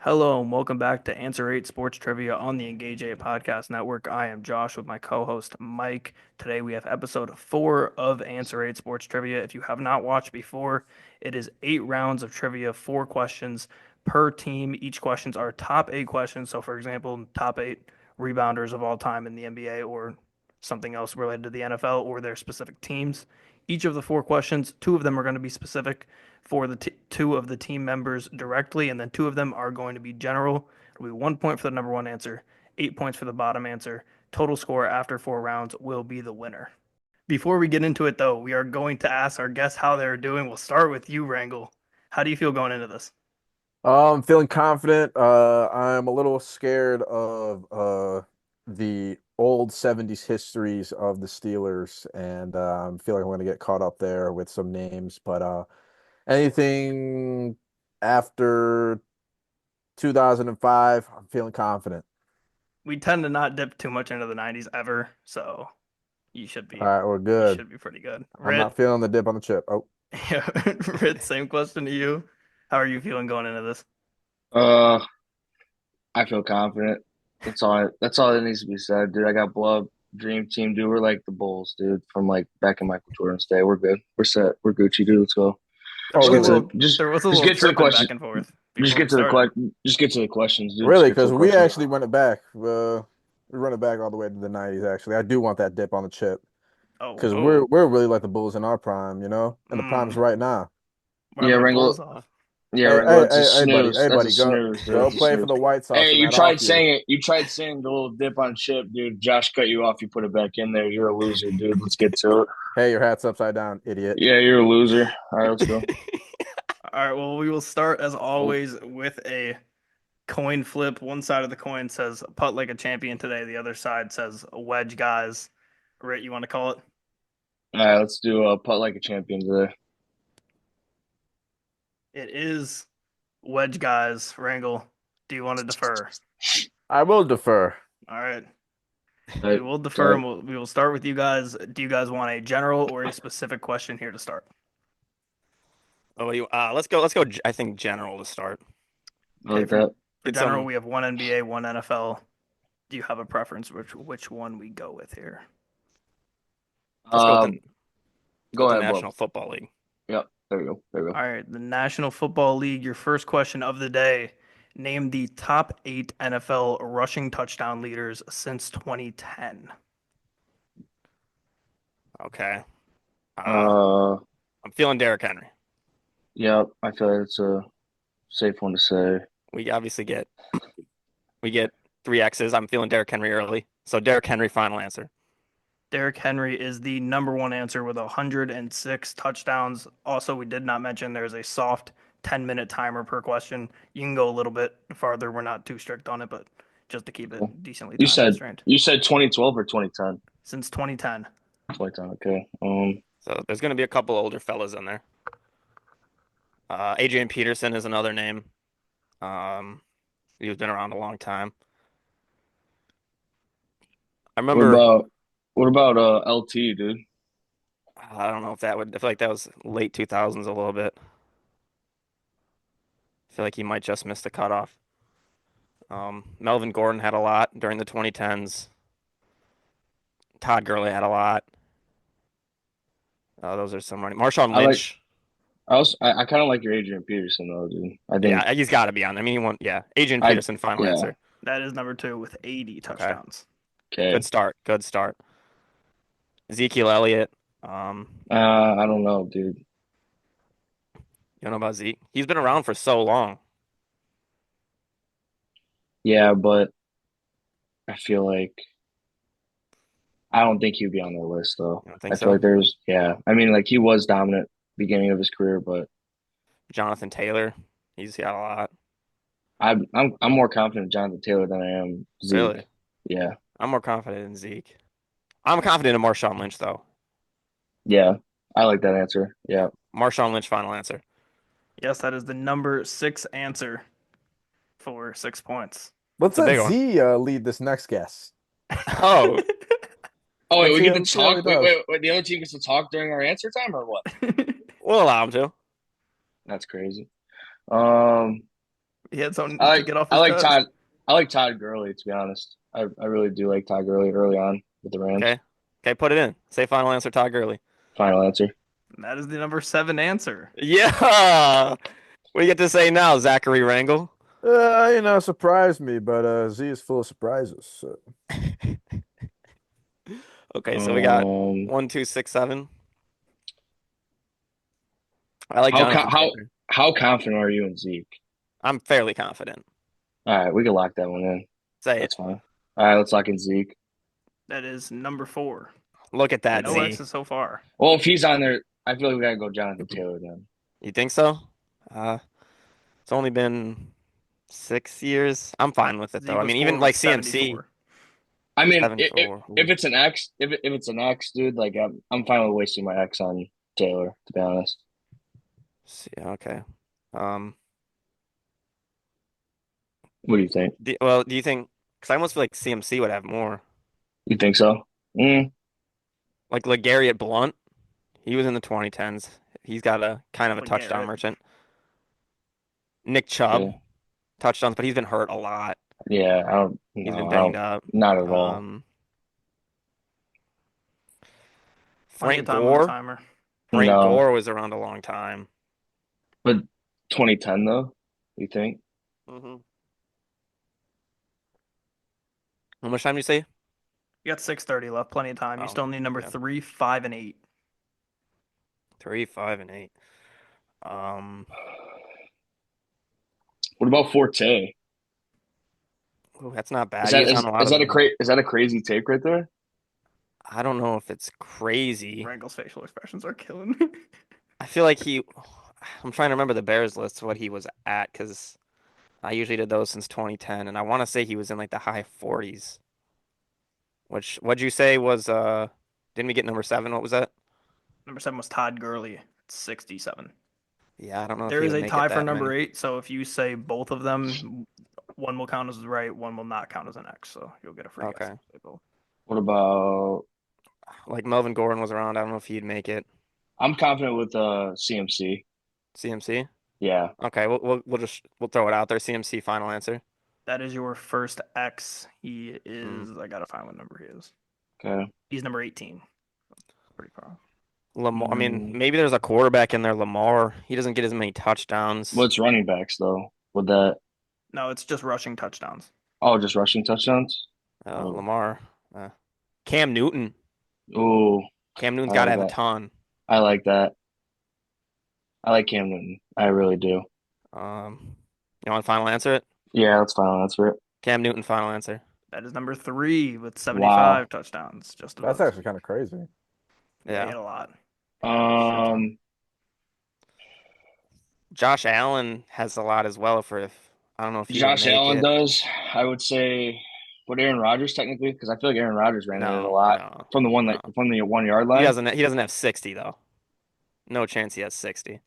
Hello and welcome back to Answer 8 Sports Trivia on the Engage 8 Podcast Network. I am Josh with my co-host Mike. Today we have episode 4 of Answer 8 Sports Trivia. If you have not watched before, it is 8 rounds of trivia, 4 questions per team. Each questions are top 8 questions. So for example, top 8 rebounders of all time in the NBA or something else related to the NFL or their specific teams. Each of the 4 questions, 2 of them are going to be specific for the two of the team members directly, and then 2 of them are going to be general. It'll be 1 point for the number one answer, 8 points for the bottom answer. Total score after 4 rounds will be the winner. Before we get into it, though, we are going to ask our guests how they're doing. We'll start with you, Rangel. How do you feel going into this? I'm feeling confident. I'm a little scared of the old 70s histories of the Steelers, and I'm feeling I'm going to get caught up there with some names. But anything after 2005, I'm feeling confident. We tend to not dip too much into the 90s ever, so you should All be right, we're you good. should be pretty good. I'm Rit, not feeling the dip on the chip. Oh, yeah, Rit, same question to you. How are you feeling going into this? Uh, I feel confident. That's all that needs to be said, dude. I got blood. Dream team, dude. We're like the Bulls, dude, from like back in Michael Jordan's day. We're good. We're set. We're Gucci, dude. Let's go. There oh, Just was a get really? to little just there was a just little get to the chirping question. back and forth Just before get we to the started. just get to the questions, dude. Just Really? get to Because the we questions. actually run it back. We run it back all the way to the 90s, actually. I do want that dip on the chip. Oh, Because oh. we're really like the Bulls in our prime, and the prime's Mm. right now. Yeah, Rubbing the Wrangle. bulls off. Yeah, Hey, Wrangle. hey, That's a hey, hey, buddy, snooze. hey, That's a buddy, go snooze, dude. go That's a play for snooze. the White Sox Hey, and you that off tried year. saying it. You tried saying the little dip on chip, dude. Josh cut you off. You put it back in there. You're a loser, dude. Let's get to it. Hey, your hat's upside down, idiot. Yeah, you're a loser. All right, let's go. All right, well, we will start as always with a coin flip. One side of the coin says putt like a champion today. The other side says wedge guys. Rit, you want to call it? All right, let's do a putt like a champion today. It is wedge guys. Wrangle, do you want to defer? I will defer. All right. We Tight, will defer tight. and we will start with you guys. Do you guys want a general or a specific question here to start? Oh, let's go. I think general to start. I Okay, like that. for Get general, some. we have one NBA, one NFL. Do you have a preference which one we go with here? Let's go with the Um, let's go go with the ahead, Bo. National Football League. Yep, there you go. There you go. All right, the National Football League, your first question of the day. Name the top 8 NFL rushing touchdown leaders since 2010. Okay. Uh, Uh, I'm feeling Derrick Henry. yep. I feel like it's a safe one to say. We obviously get three X's. I'm feeling Derrick Henry early. So Derrick Henry, final answer. Derrick Henry is the number one answer with 106 touchdowns. Also, we did not mention there's a soft 10-minute timer per question. You can go a little bit farther. We're not too strict on it, but just to keep Cool. it decently You time said constrained. you said 2012 or 2010? Since 2010. 2010. Okay. So there's going to be a couple older fellas in there. Adrian Peterson is another name. Um, he's been around a long time. I What remember. about what about LT, dude? I don't know if that would. I feel like that was late 2000s a little bit. I feel like he might just miss the cutoff. Melvin Gordon had a lot during the 2010s. Todd Gurley had a lot. Those are some running. Marshawn I like. Lynch. I kind of like your Adrian Peterson though, dude. I think Yeah, he's got to be on. I mean, he won. Yeah, Adrian I Peterson, final yeah. answer. That is number 2 with 80 Okay, touchdowns. Okay. good start. Good start. Ezekiel Elliott. Um, I don't know, dude. you don't know about Zeke? He's been around for so long. Yeah, but I feel like I don't think he'd be on their list though. You don't I think feel so? like there's yeah. I mean, like he was dominant beginning of his career, but Jonathan Taylor. He's got a lot. I'm more confident in Jonathan Taylor than I am Really, Zeke. Yeah, I'm more confident in Zeke. I'm confident in Marshawn Lynch though. yeah. I like that answer. Yeah. Marshawn Lynch, final answer. Yes, that is the number 6 answer for 6 points. Let's It's a let big one. Z lead this next guess. Oh, Oh wait, we get to Let's see how he talk. Wait, does. wait, wait. The other team gets to talk during our answer time, or what? we'll allow him to. That's crazy. Um, He had something I to like get off I his like chest. Todd. I like Todd Gurley, to be honest. I really do like Todd Gurley early on with the Rams. Okay. Okay, put it in. Say final answer, Todd Gurley. Final answer. That is the number 7 answer. Yeah. What do you get to say now, Zachary Rangel? Surprised me, but Z is full of surprises. So. Okay, so we got Um, 1, 2, 6, 7. I like how Jonathan how Taylor. how confident are you in Zeke? I'm fairly confident. All right, we can lock that one in. Say it. That's fine. All right, let's lock in Zeke. That is number 4. Look at that, No Z. X's so far. Well, if he's on there, I feel like we gotta go Jonathan Taylor then. You think so? It's only been 6 years. I'm fine with it though. Zeke I was mean, 4 even with like CMC, 74. I mean, 7-4. if it's an X, if it's an X, dude, like I'm fine with wasting my X on Taylor, to be honest. See, okay. Um, What do you think? do you think? Because I almost feel like CMC would have more. You think so? Mm, Like LeGarrette Blunt, he was in the 2010s. He's got a kind of a touchdown LeGarrette. merchant. Nick yeah, Chubb, touchdowns, but he's been hurt a lot. yeah. I don't. He's been No, I banged don't. up. Not at all. Um, Plenty of Frank time on the Gore. timer. Frank No, Gore was around a long time. but 2010 though. You think? Mm-hmm. How much time do you say? You got 6:30 left. Plenty of time. You Oh, still need number yeah. 3, 5, and 8. 3, 5, and 8. Um, What about Forte? ooh, that's not bad. He was on a lot Is of that a the. is that a crazy take right there? I don't know if it's crazy. Rangel's facial expressions are killing me. I feel like he. I'm trying to remember the Bears list, what he was at, because I usually did those since 2010, and I want to say he was in like the high 40s. Which, what'd you say was, didn't we get number 7? What was that? Number 7 was Todd Gurley at 67. Yeah, I don't know if There he is would a make it tie for that number many. 8, so if you say both of them, one will count as right, one will not count as an X, so you'll get a free guess. Okay. if you say both. What about? Like Melvin Gordon was around. I don't know if he'd make it. I'm confident with CMC. CMC? Yeah. Okay, we'll throw it out there. CMC final answer. That is your first X. He Hmm. is, I gotta find what number he is. Okay. He's number 18. Pretty far off. Lamar. I mean, Mm, maybe there's a quarterback in there. Lamar. He doesn't get as many touchdowns. what's running backs though? With that? No, it's just rushing touchdowns. Oh, just rushing touchdowns. Oh, Lamar. Uh, Cam Newton. ooh, Cam Newton's I got to like have a that. ton. I like that. I like Cam Newton. I really do. You want to final answer it? Yeah, that's final answer it. Cam Newton final answer. That is number 3 with Wow. 75 touchdowns. Just That's about. actually kind of crazy. Yeah, he Yeah. had a lot. Shit ton. Um, Josh Allen has a lot as well for if I don't know if he would Josh make Allen it. does. I would say, would Aaron Rodgers technically? Because I feel like Aaron Rodgers ran it in a No, lot no, from the no. 1 yard He line. doesn't have 60 though. No chance he has 60.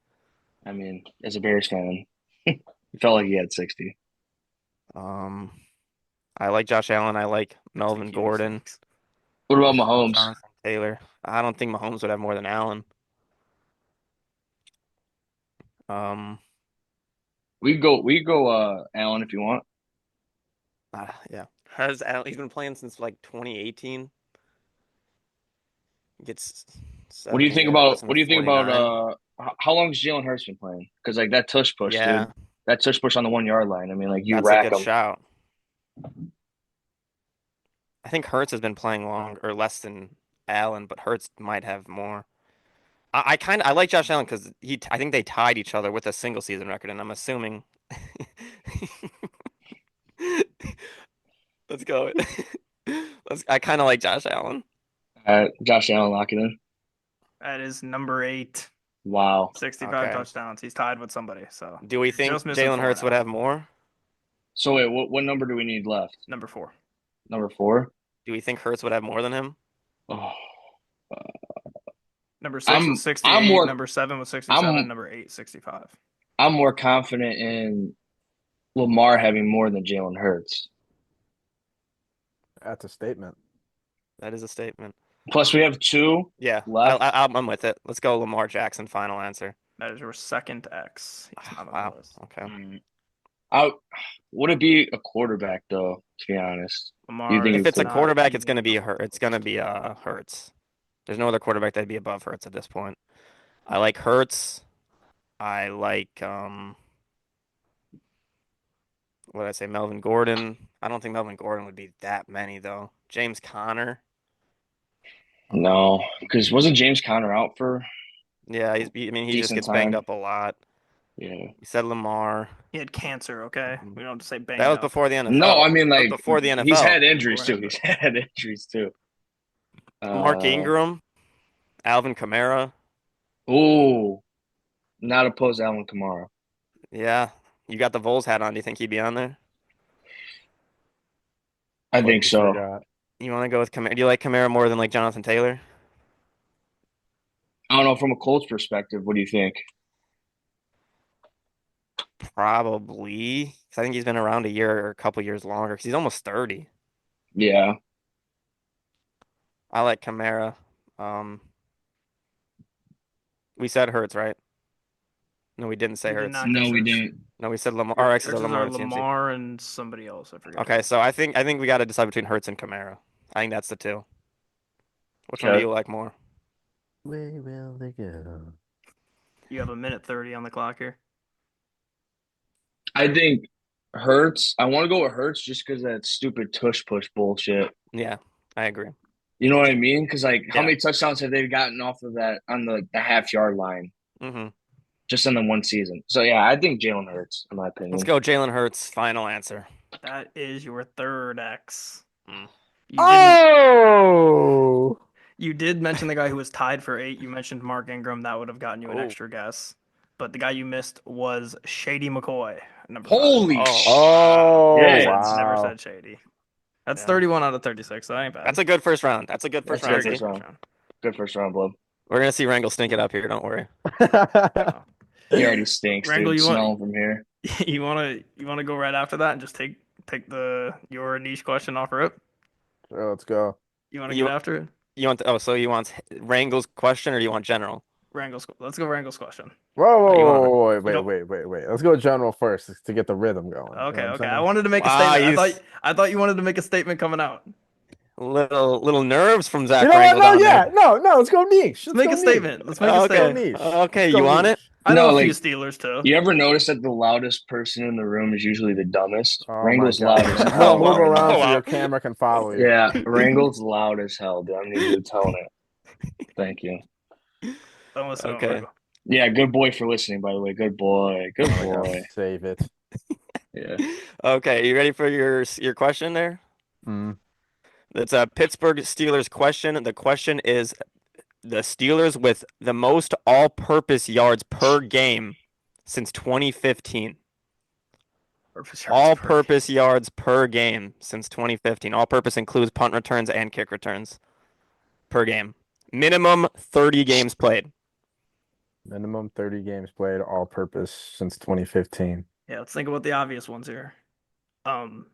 I mean, as a Bears fan, he felt like he had 60. Um, I like Josh Allen. I like Melvin Executive Gordon. sucks. What about Mahomes? Jonathan Taylor. I don't think Mahomes would have more than Allen. Um, We go Allen if you want. yeah. Has Allen, he's been playing since like 2018. Gets What do you 70 think there, puts about him what at do you think 49. about how long has Jalen Hurts been playing? Because like that tush push, dude. Yeah, That tush push on the 1 yard line. I mean, like you that's a rack good them. shout. I think Hurts has been playing long or less than Allen, but Hurts might have more. I like Josh Allen because I think they tied each other with a single season record, and I'm assuming. Let's go. I kind of like Josh Allen. Josh Allen locking in. That is number 8. Wow. 65 Okay. touchdowns. He's tied with somebody. So Do we you're think just missing Jalen 4 Hurts would now. have more? So wait, what number do we need left? Number 4. Number 4. Do we think Hurts would have more than him? Oh, Number 6 was I'm 68. more Number 7 was 67. I'm Number 8, 65. I'm more confident in Lamar having more than Jalen Hurts. That's a statement. That is a statement. Plus, we have 2 Yeah, left. I'm with it. Let's go Lamar Jackson. Final answer. That is your second X. He's not on Wow. the list. Okay. Mm. I would it be a quarterback though? To be honest, do you Lamar think If it is it's a could? not quarterback, it's even gonna be It's gonna close. be Hurts. There's no other quarterback that'd be above Hurts at this point. I like Hurts. I like what did I say? Melvin Gordon. I don't think Melvin Gordon would be that many though. James Conner. No, because wasn't James Conner out for Yeah, I mean, he just decent gets banged time? up a lot. Yeah. You said Lamar. He had cancer, okay? Mhm. We don't have to say That banged was up. before the No, I NFL. mean That was like before the he's had NFL. injuries too. He's Beforehand. had injuries too. Mark Uh Ingram, Alvin Kamara. oh, not opposed to Alvin Kamara. Yeah, you got the Vols hat on. Do you think he'd be on there? I What think you so. forgot? You want to go with Kamara? Do you like Kamara more than like Jonathan Taylor? I don't know from a Colts perspective. What do you think? Probably. 'Cause I think he's been around a year or a couple years longer. 'Cause he's almost 30. Yeah. I like Kamara. Um, we said Hurts, right? No, we didn't say We did Hurts. not get No, we Hurts. didn't. No, we said Lamar. Or actually, Hurts said is Lamar our to CMC. Lamar and somebody else. I forget Okay, who. so I think we got to decide between Hurts and Kamara. I think that's the two. Which one do Okay. you like more? Where will they go? You have a minute 30 on the clock here. I think Hurts. I want to go with Hurts just because of that stupid tush push bullshit. Yeah, I agree. You know what I mean? Because like, how Yeah. many touchdowns have they gotten off of that on the half-yard line hmm just in the one season? So yeah, I think Jalen Hurts, in my Let's opinion. go, Jalen Hurts. Final answer. That is your third X. Mm. You didn't. Oh, You did mention the guy who was tied for 8. You mentioned Mark Ingram. That would have gotten you an Oh, extra guess. But the guy you missed was Shady McCoy, number 5. Holy oh, wow. Never oh, shit! said never wow. said Shady. That's Yeah, 31 out of 36. So that ain't bad. that's a good first round. That's a good first That's a Yeah, round, good it's a first good Z. first round. round. Good first round, Blood. We're gonna see Rangel stink it up here. Don't worry. So, He already stinks, Wrangle, dude. you Smell want him from here. you wanna go right after that and just take your niche question off rip? Sure, let's go. You want to get You after it? you want so you want Rangel's question or do you want general? Let's go Wrangle's question. Whoa, Oh, you whoa, want whoa, whoa, You don't. wait. Let's go general first to get the rhythm going. You know Okay, what I'm okay. I saying? wanted to make a wow, statement. I you thought I thought you wanted to make a statement coming out. little nerves from You Zach know what? Rangel No, down there. yeah, no. Let's go niche. Let's Let's make go a niche. statement. Let's make a Let's go Okay, statement. niche. Let's okay, you go want it? niche. I know No, a few like Steelers too. you ever notice that the loudest person in the room is usually the dumbest? Oh my Wrangle's loud God. as Move, hell move right around now. Oh so wow. your camera can follow you. Yeah, Wrangle's loud as hell, dude. I need you to tone it. Thank you. Don't listen to him, Okay. Wrangle. Yeah, good boy for listening, by the way. Good boy. Good Oh my God, boy. save it. Yeah. Okay, you ready for your question there? Mm. It's a Pittsburgh Steelers question. The question is the Steelers with the most all-purpose yards per game since 2015. Purpose yards per game. All-purpose yards per game since 2015. All-purpose includes punt returns and kick returns per game. Minimum 30 games played. Minimum 30 games played, all purpose since 2015. Yeah, let's think about the obvious ones here. Um,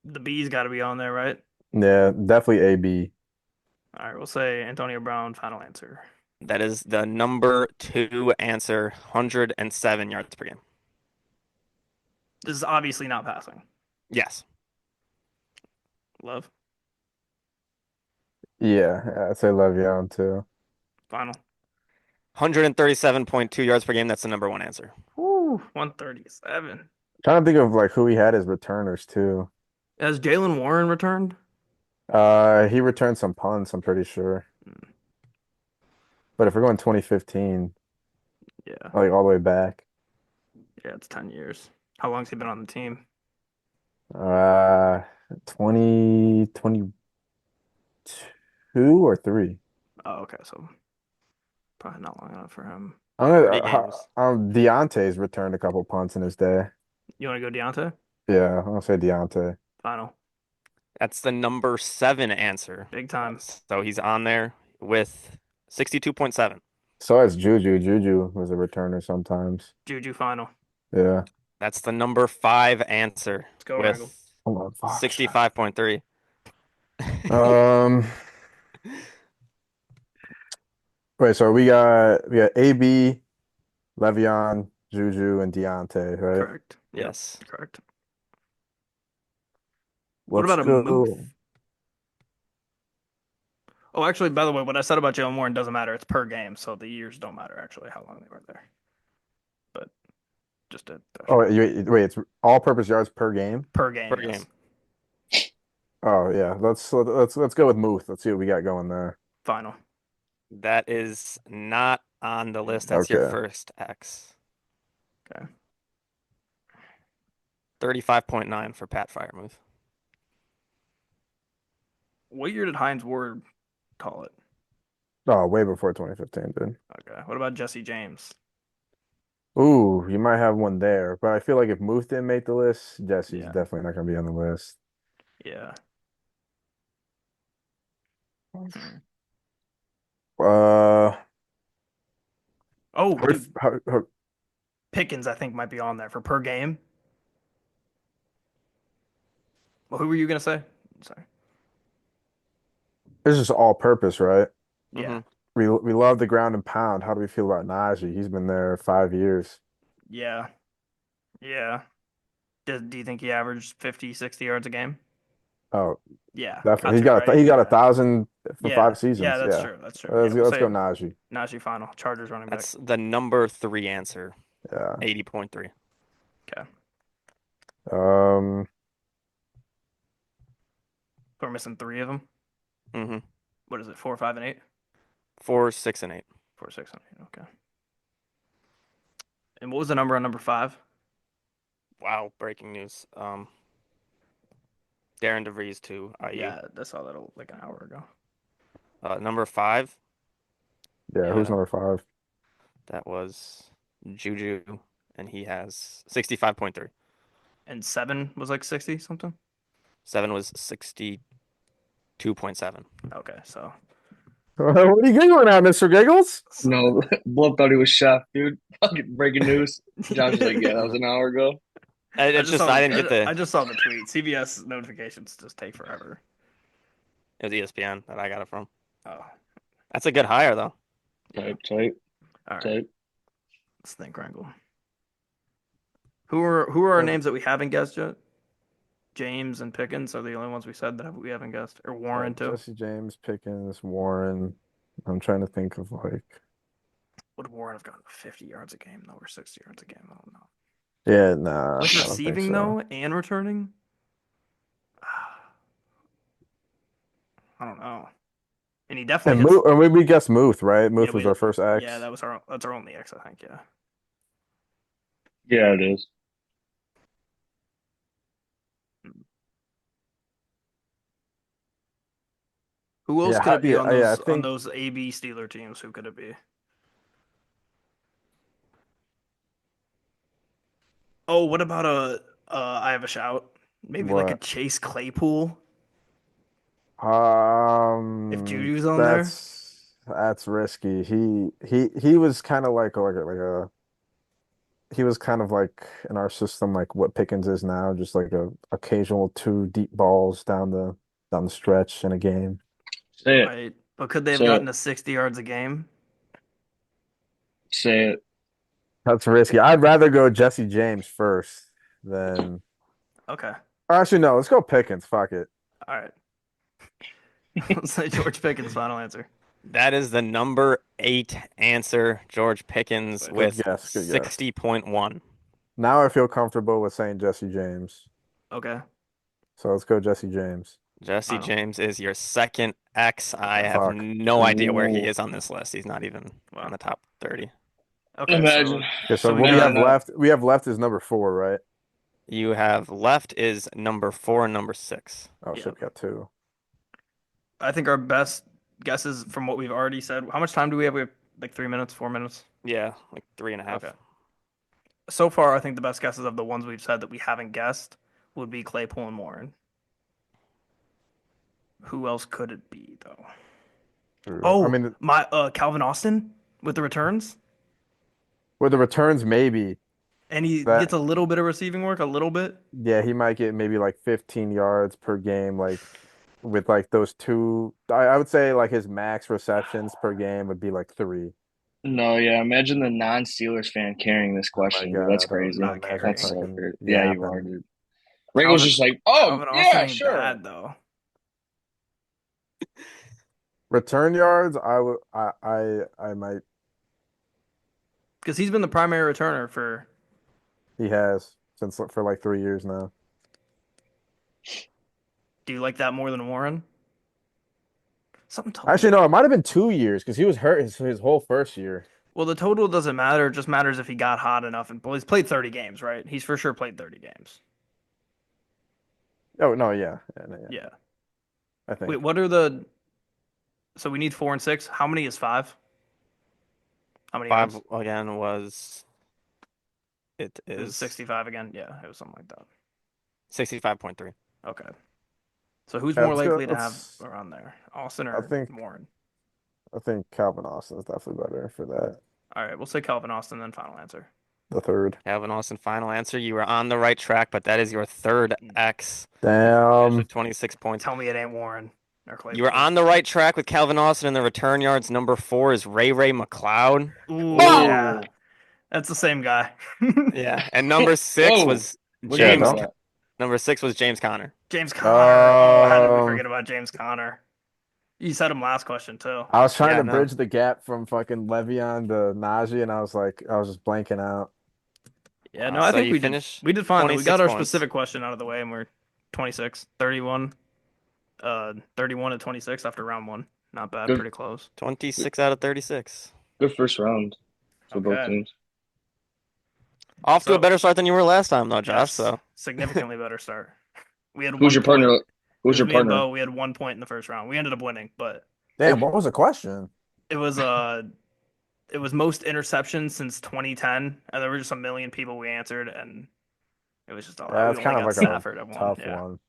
the B's got to be on there, right? Yeah, definitely AB. All right, we'll say Antonio Brown. Final answer. That is the number 2 answer, 107 yards per game. This is obviously not passing. Yes. Love. Yeah, I'd say Le'Veon too. Final. 137.2 yards per game. That's the number 1 answer. Woo, 137. Trying to think of like who he had as returners too. Has Jalen Warren returned? He returned some punts, I'm pretty sure. But if we're going 2015, Yeah, like all the way back, yeah, it's 10 years. How long's he been on the team? uh, 2022 or three. Oh, okay, so probably not long enough for him. I'm gonna, 30 games. Deontay's returned a couple punts in his day. You want to go Deontay? Yeah, I'm gonna say Deontay. Final. That's the number 7 answer. Big time. So he's on there with 62.7. So is Juju. Juju was a returner sometimes. Juju final. Yeah. That's the number 5 answer Let's go, Wrangle. with Hold on, fuck. 65.3. Um, wait, so we got AB, Le'Veon, Juju, and Deontay, right? Correct. Yep. Yes. Correct. What Let's about a Muth? go. Oh, actually, by the way, what I said about Jalen Warren doesn't matter. It's per game, so the years don't matter actually how long they were there. But just to throw Oh, shit out wait, wait, it's all-purpose yards per game. per Per game, yes. game. Oh yeah, let's go with Muth. Let's see what we got going there. Final. That is not on the list. That's your Okay. first X. Okay. 35.9 for Pat Fryermuth. What year did Hines Ward call it? Oh, way before 2015, dude. Okay. What about Jesse James? Ooh, you might have one there, but I feel like if Muth didn't make the list, Jesse's Yeah. definitely not gonna be on the list. Yeah. Hmm. Uh, Oh, dude, how, Pickens, I think, might be on there for per game. Well, who were you gonna say? Sorry. this is all-purpose, right? Yeah. Mm-hmm. We love the ground and pound. How do we feel about Najee? He's been there 5 years. Yeah. Yeah. Do you think he averaged 50, 60 yards a game? Oh, Yeah. definitely. Got to, right? He got a Yeah. thousand for Yeah. five Yeah, seasons. that's Yeah. true. That's true. Yeah, Let's go, we'll let's go say Najee. Najee final. Chargers running back. That's the number 3 answer. Yeah. 80.3. Okay. Um, We're missing three of them. Mm-hmm. What is it? 4, 5, and 8? 4, 6, and 8. 4, 6, and 8. Okay. And what was the number on number 5? Wow, breaking news. Darren DeVries to IU. Yeah, I saw that like an hour ago. Number 5, yeah, who's yeah, number five? that was Juju, and he has 65.3. And 7 was like 60 something? 7 was 62.7. Okay, so What are you giggling at, Mr. Giggles? No, Blood thought he was chef, dude. Fucking breaking news. Josh was like, yeah, that was an hour ago. It's just I didn't get I the. just saw the tweet. CBS notifications just take forever. It was ESPN that I got it from. Oh, That's a good hire though. Type, type, all right. type. Let's think, Rangel. Who are our names that we haven't guessed yet? James and Pickens are the only ones we said that we haven't guessed, or Warren too. Jesse James, Pickens, Warren. I'm trying to think of like, Would Warren have gotten 50 yards a game though, or 60 yards a game? I don't know. yeah, nah, With I don't think receiving so. though and returning, I don't know. And he definitely And hits. Muth, and we guessed Muth, right? Yeah, Muth was our first yeah, X. that's our only X, I think. Yeah. Yeah, it is. Who else Yeah, could it be on yeah, I those think AB Steeler teams? Who could it be? Oh, what about I have a shout. Maybe like a what. Chase Claypool if Juju's on there. That's risky. He was kind of like a he was kind of like in our system like what Pickens is now, just like a occasional two deep balls down the stretch in a game. Say it. Right. But could they have Say gotten it. to 60 yards a game? Say it. That's risky. I'd rather go Jesse James first than Okay. actually no, let's go Pickens. Fuck it. All right. Let's say George Pickens' final answer. That is the number 8 answer. George Pickens Good with Good guess. 60.1. Now I feel comfortable with saying Jesse James. Okay. So let's go Jesse James. Jesse Final. James is your second X. I Okay. have Fuck. no idea where he Ooh. is on this list. He's not even Wow. on the top 30. Okay. Imagine. Okay, so So we what we got have left, we have left is number 4, right? You have left is number 4 and number 6. Oh yeah. shit, we got 2. I think our best guesses from what we've already said. How much time do we have? We have like 3 minutes, 4 minutes. Yeah, like 3.5. Okay. So far, I think the best guesses of the ones we've said that we haven't guessed would be Claypool and Warren. Who else could it be though? I Oh, mean, my Calvin Austin with the returns, with the returns, maybe and he that. gets a little bit of receiving work, a little bit. Yeah, he might get maybe like 15 yards per game, like with like those two. I would say like his max receptions per game would be like 3. No, yeah. Imagine the non-Steelers fan carrying this Oh my question, dude. That's God. crazy. Not Imagine That's carrying. so fucking weird. Yeah, you are, yapping. dude. Rangel's Calvin just like, oh Calvin Austin yeah, ain't sure. bad though, Return yards, I might. because he's been the primary returner for. He has since for like 3 years now. Do you like that more than Warren? Something told me Actually, that. no, it might have been 2 years because he was hurt his whole first year. Well, the total doesn't matter. It just matters if he got hot enough. And well, he's played 30 games, right? He's for sure played 30 games. Oh no, yeah, yeah, no, yeah. Yeah. I Wait, think what are the? So we need 4 and 6. How many is five? How many Five yards? again was it Is it is 65 again? Yeah, it was something like that. 65.3. Okay. So who's yeah, more let's go. likely to have Let's. around there, Austin I or think Warren? I think Calvin Austin is definitely better for that. All right, we'll say Calvin Austin, then final answer. The third. Calvin Austin, final answer. You were on the right track, but that is your third X. Finish Damn. with 26 points. Tell me it ain't Warren or You were Claypool. on the right track with Calvin Austin, and the return yards number 4 is Ray McLeod. Ooh, Oh, yeah, that's the same guy. Yeah, and number 6 whoa. was What Yeah, game James. was don't. that? Number 6 was James Conner. James Conner. Oh, how did we Um, forget about James Conner? You said him last question too. I was trying Yeah, to no. bridge the gap from fucking Le'Veon to Najee, and I was just blanking out. Yeah, no, I So think you we did. finish We did fine though. We got 26 our points. specific question out of the way, and we're 26, 31, 31 to 26 after round one. Not bad, Good, pretty close. 26 out of 36. good first round for both Okay, teams. Off to a so better start than you were last time, though, Josh. yes, So significantly better start. We had Who's one your point. partner? It Who's was your me and partner? Bo. We had 1 point in the first round. We ended up winning, but Damn, what was the question? it was it was most interceptions since 2010, and there were just a million people we answered, and it was just a lot. Yeah, We it's only kind of got like a Stafford at one. tough Yeah, one.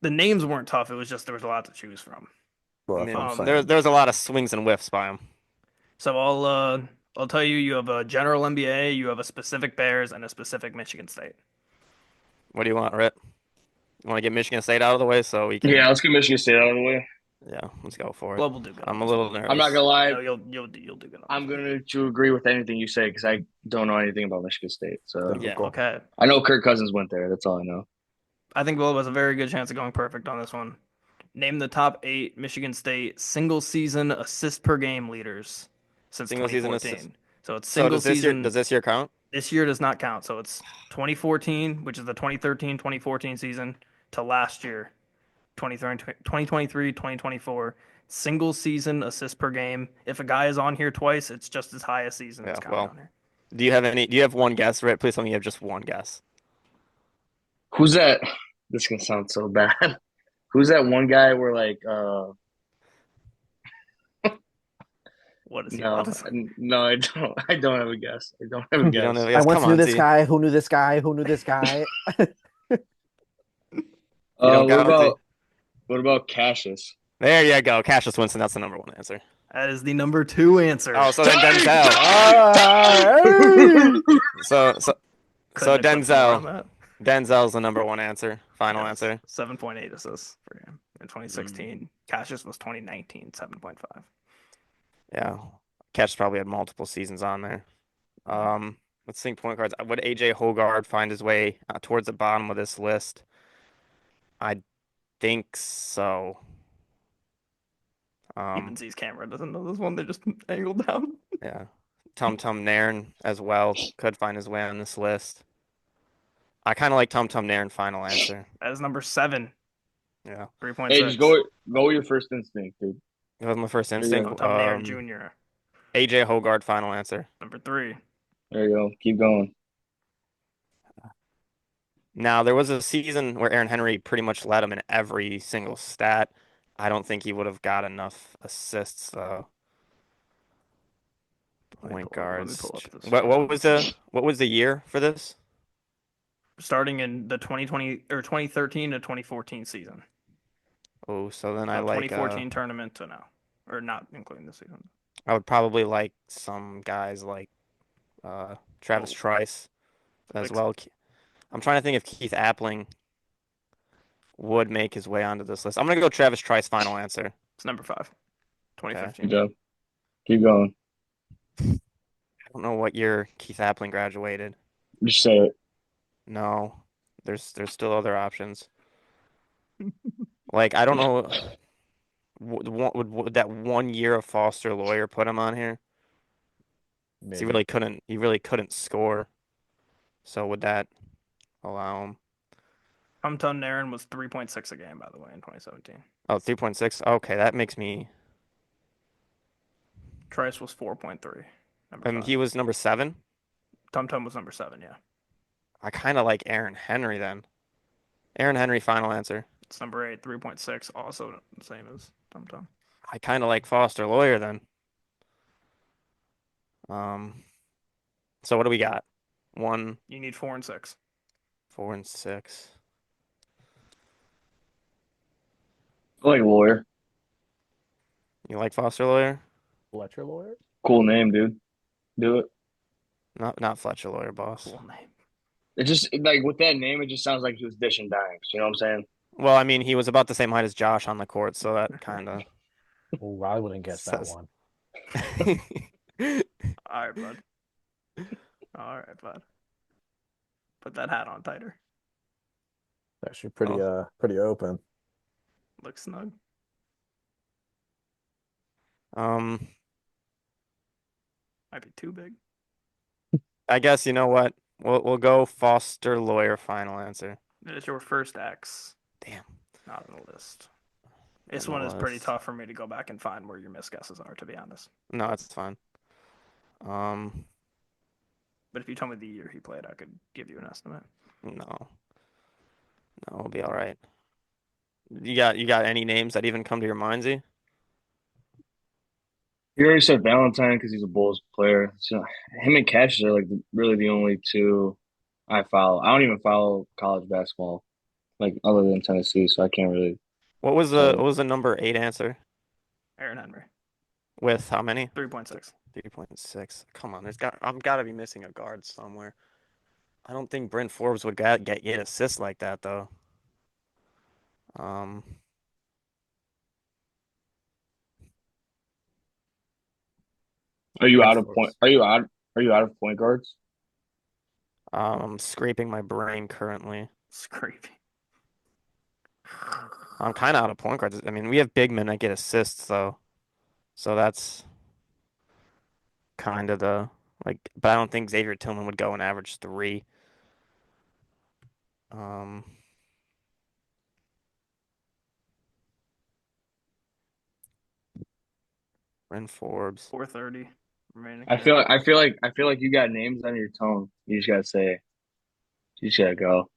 the names weren't tough. It was just there was a lot to choose from. Well, I that's what I'm mean, Um, saying. there's a lot of swings and whiffs by him. so I'll tell you, you have a general NBA, you have a specific Bears, and a specific Michigan State. What do you want, Rhett? You want to get Michigan State out of the way so we Yeah, can? let's get Michigan State out of the way. Yeah, let's go for it. Glove will do good on I'm a this little one. I'm not nervous. gonna lie. No, you'll do good on this I'm one. going to agree with anything you say because I don't know anything about Michigan State. So Yeah. Typical. Okay, I know Kirk Cousins went there. That's all I know. I think Will has a very good chance of going perfect on this one. Name the top eight Michigan State single season assist per game leaders since Single season assist. 2014. So it's So single does season. this year count? This year does not count. So it's 2014, which is the 2013-2014 season, to last year, 2023, 2024. Single season assist per game. If a guy is on here twice, it's just his highest season Yeah. is counted Well, on here. do you have any? Do you have one guess, Rhett? Please tell me you have just one guess. Who's that? This is gonna sound so bad. Who's that one guy where like What is he about no to say? no I don't have a guess. I don't have a You don't know? guess. I Yes. once Come knew on, this Z. guy who knew this guy who knew this guy. You don't What got it, Z. about Cassius? There you go. Cassius Winston. That's the number one answer. That is the number two answer. Oh, so then Denzel. Ah, hey! So Couldn't have clipped more on Denzel. that. Denzel's the number one answer. Final Yes. answer. 7.8 assists for him in 2016. Cassius was 2019, 7.5. Yeah. Catch probably had multiple seasons on there. Let's think point guards. Would AJ Hogard find his way towards the bottom of this list? I think so. Even Z's camera doesn't know this one. They just angled down. Yeah. Tum Tum Nairn as well could find his way on this list. I kind of like Tum Tum Nairn. Final answer. That is number seven, Yeah. 3.6. Hey, just go with your first instinct, dude. That was my first There you instinct. go. Tom Nairn Jr., AJ Hogard. Final answer. number three. There you go. Keep going. Now, there was a season where Aaron Henry pretty much led him in every single stat. I don't think he would have got enough assists, though. Point Let me guards. pull up this. What was the year for this? Starting in the 2020 or 2013 to 2014 season. Oh, so then I So like 2014 tournament to now, or not including the season. I would probably like some guys like Travis Oh. Trice as Like- well. I'm trying to think if Keith Appling would make his way onto this list. I'm gonna go Travis Trice. Final answer. It's number five, Good 2015. job. Keep going. I don't know what year Keith Appling graduated. Just say it. No, there's still other options. Like I don't know. Would that 1 year of Foster Lawyer put him on here? 'Cause he Maybe. really couldn't. He really couldn't score. So would that allow him? Hometown Naren was 3.6 a game, by the way, in 2017. Oh, 3.6. Okay, that makes me. Trice was 4.3, number And five. he was number 7. Tum Tum was number 7, yeah. I kind of like Aaron Henry then. Aaron Henry, final answer. It's number 8, 3.6, also the same as Tum Tum. I kind of like Foster Lawyer then. Um, so what do we got? 1, You need 4 and 6. 4, and 6. I like lawyer. You like Foster Lawyer? Fletcher lawyer? Cool name, dude. Do it. Not Fletcher Lawyer, boss. Cool name. It just like with that name, it just sounds like he was dishing dimes. You know what I'm saying? Well, I mean, he was about the same height as Josh on the court, so that kind of Oh, I wouldn't guess that says. one. All right, bud. All right, bud. Put that hat on tighter. Actually pretty Oh. pretty open. Looks snug. Um, Might be too big. I guess you know what? We'll go Foster Lawyer, final answer. It is your first X, Damn. not on the list. This On the one is pretty list. tough for me to go back and find where your misguesses are, to be honest. No, it's fine. But if you tell me the year he played, I could give you an estimate. No, we'll be all right. You got any names that even come to your mind, Z? You already said Valentine because he's a Bulls player. So him and Cash are like really the only two I follow. I don't even follow college basketball, like other than Tennessee, so I can't really tell What you. was the number 8 answer? Aaron Henry, With how many? 3.6. 3.6. Come on, I've got to be missing a guard somewhere. I don't think Brent Forbes would get assists like that though. Um, Are you Brent out of point? Forbes. Are you out? Are you out of point guards? I'm scraping my brain currently. Scraping. I'm kind of out of point guards. I mean, we have big men that get assists though, so that's kind of the like. But I don't think Xavier Tillman would go and average 3. Um, Brent Forbes. 430 remaining. I feel like you got names on your tongue. You just gotta say. It. You just gotta go.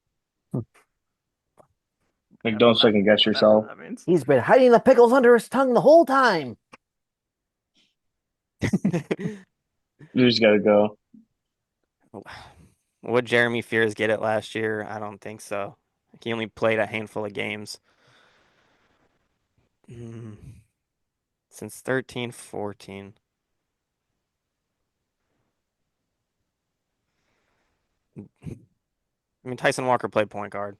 Like don't second guess Whatever yourself. that means. He's been hiding the pickles under his tongue the whole time. You just gotta go. Would Jeremy Fears get it last year? I don't think so. He only played a handful of games. Mm. Since 13, 14. I mean, Tyson Walker played point guard.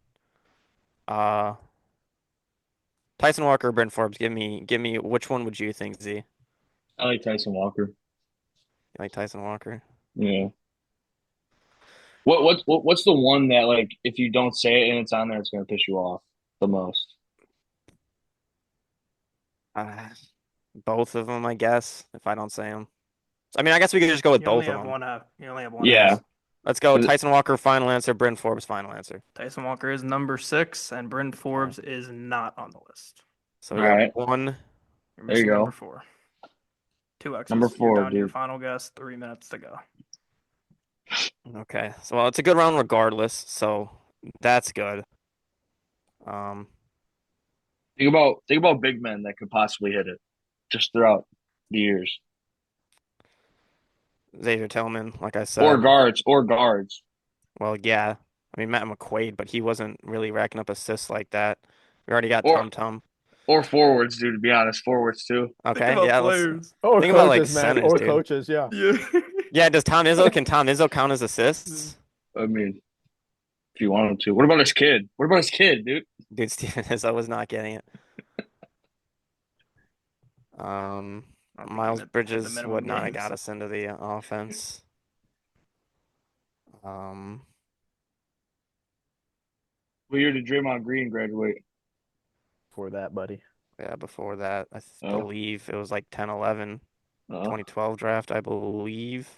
Uh, Tyson Walker or Brent Forbes, give me which one would you think, Z? You I like Tyson Walker. like Tyson Walker? Yeah. What's the one that like if you don't say it and it's on there, it's gonna piss you off the most? Uh, both of them, I guess, if I don't say them. I mean, I guess we could just go with You only both of have them. one. You only have one. Yeah. X. Let's go Tyson Walker, final answer, Brent Forbes, final answer. Tyson Walker is number 6, and Bryn Forbes is not on the list. So All we got right. one. You're There you missing number go. 4. 2 X's. Number You're 4, down to your dude. final guess. 3 minutes to go. Okay. So well, it's a good round regardless, so that's good. Um, Think about big men that could possibly hit it just throughout the years. Xavier Tillman, like I said. Or guards. Well, yeah. I mean, Matt McQuaid, but he wasn't really racking up assists like that. We already got Or Tum Tum. or forwards, dude, to be honest. Forwards too. Think Okay, about yeah, let's players. Or think about like coaches, man. centers, Or dude. coaches, yeah. Yeah. Yeah, can Tom Izzo count as assists? I mean, if you want him to. What about his kid? What about his kid, dude? Dude, Steven Izzo was not getting it. Um, I don't think Miles hit the Bridges minimum would not have games. got us into the offense. What year did Draymond Green graduate? For that, buddy. Yeah, before that, I Oh, believe it was like 10, 11, uh, 2012 draft, I believe.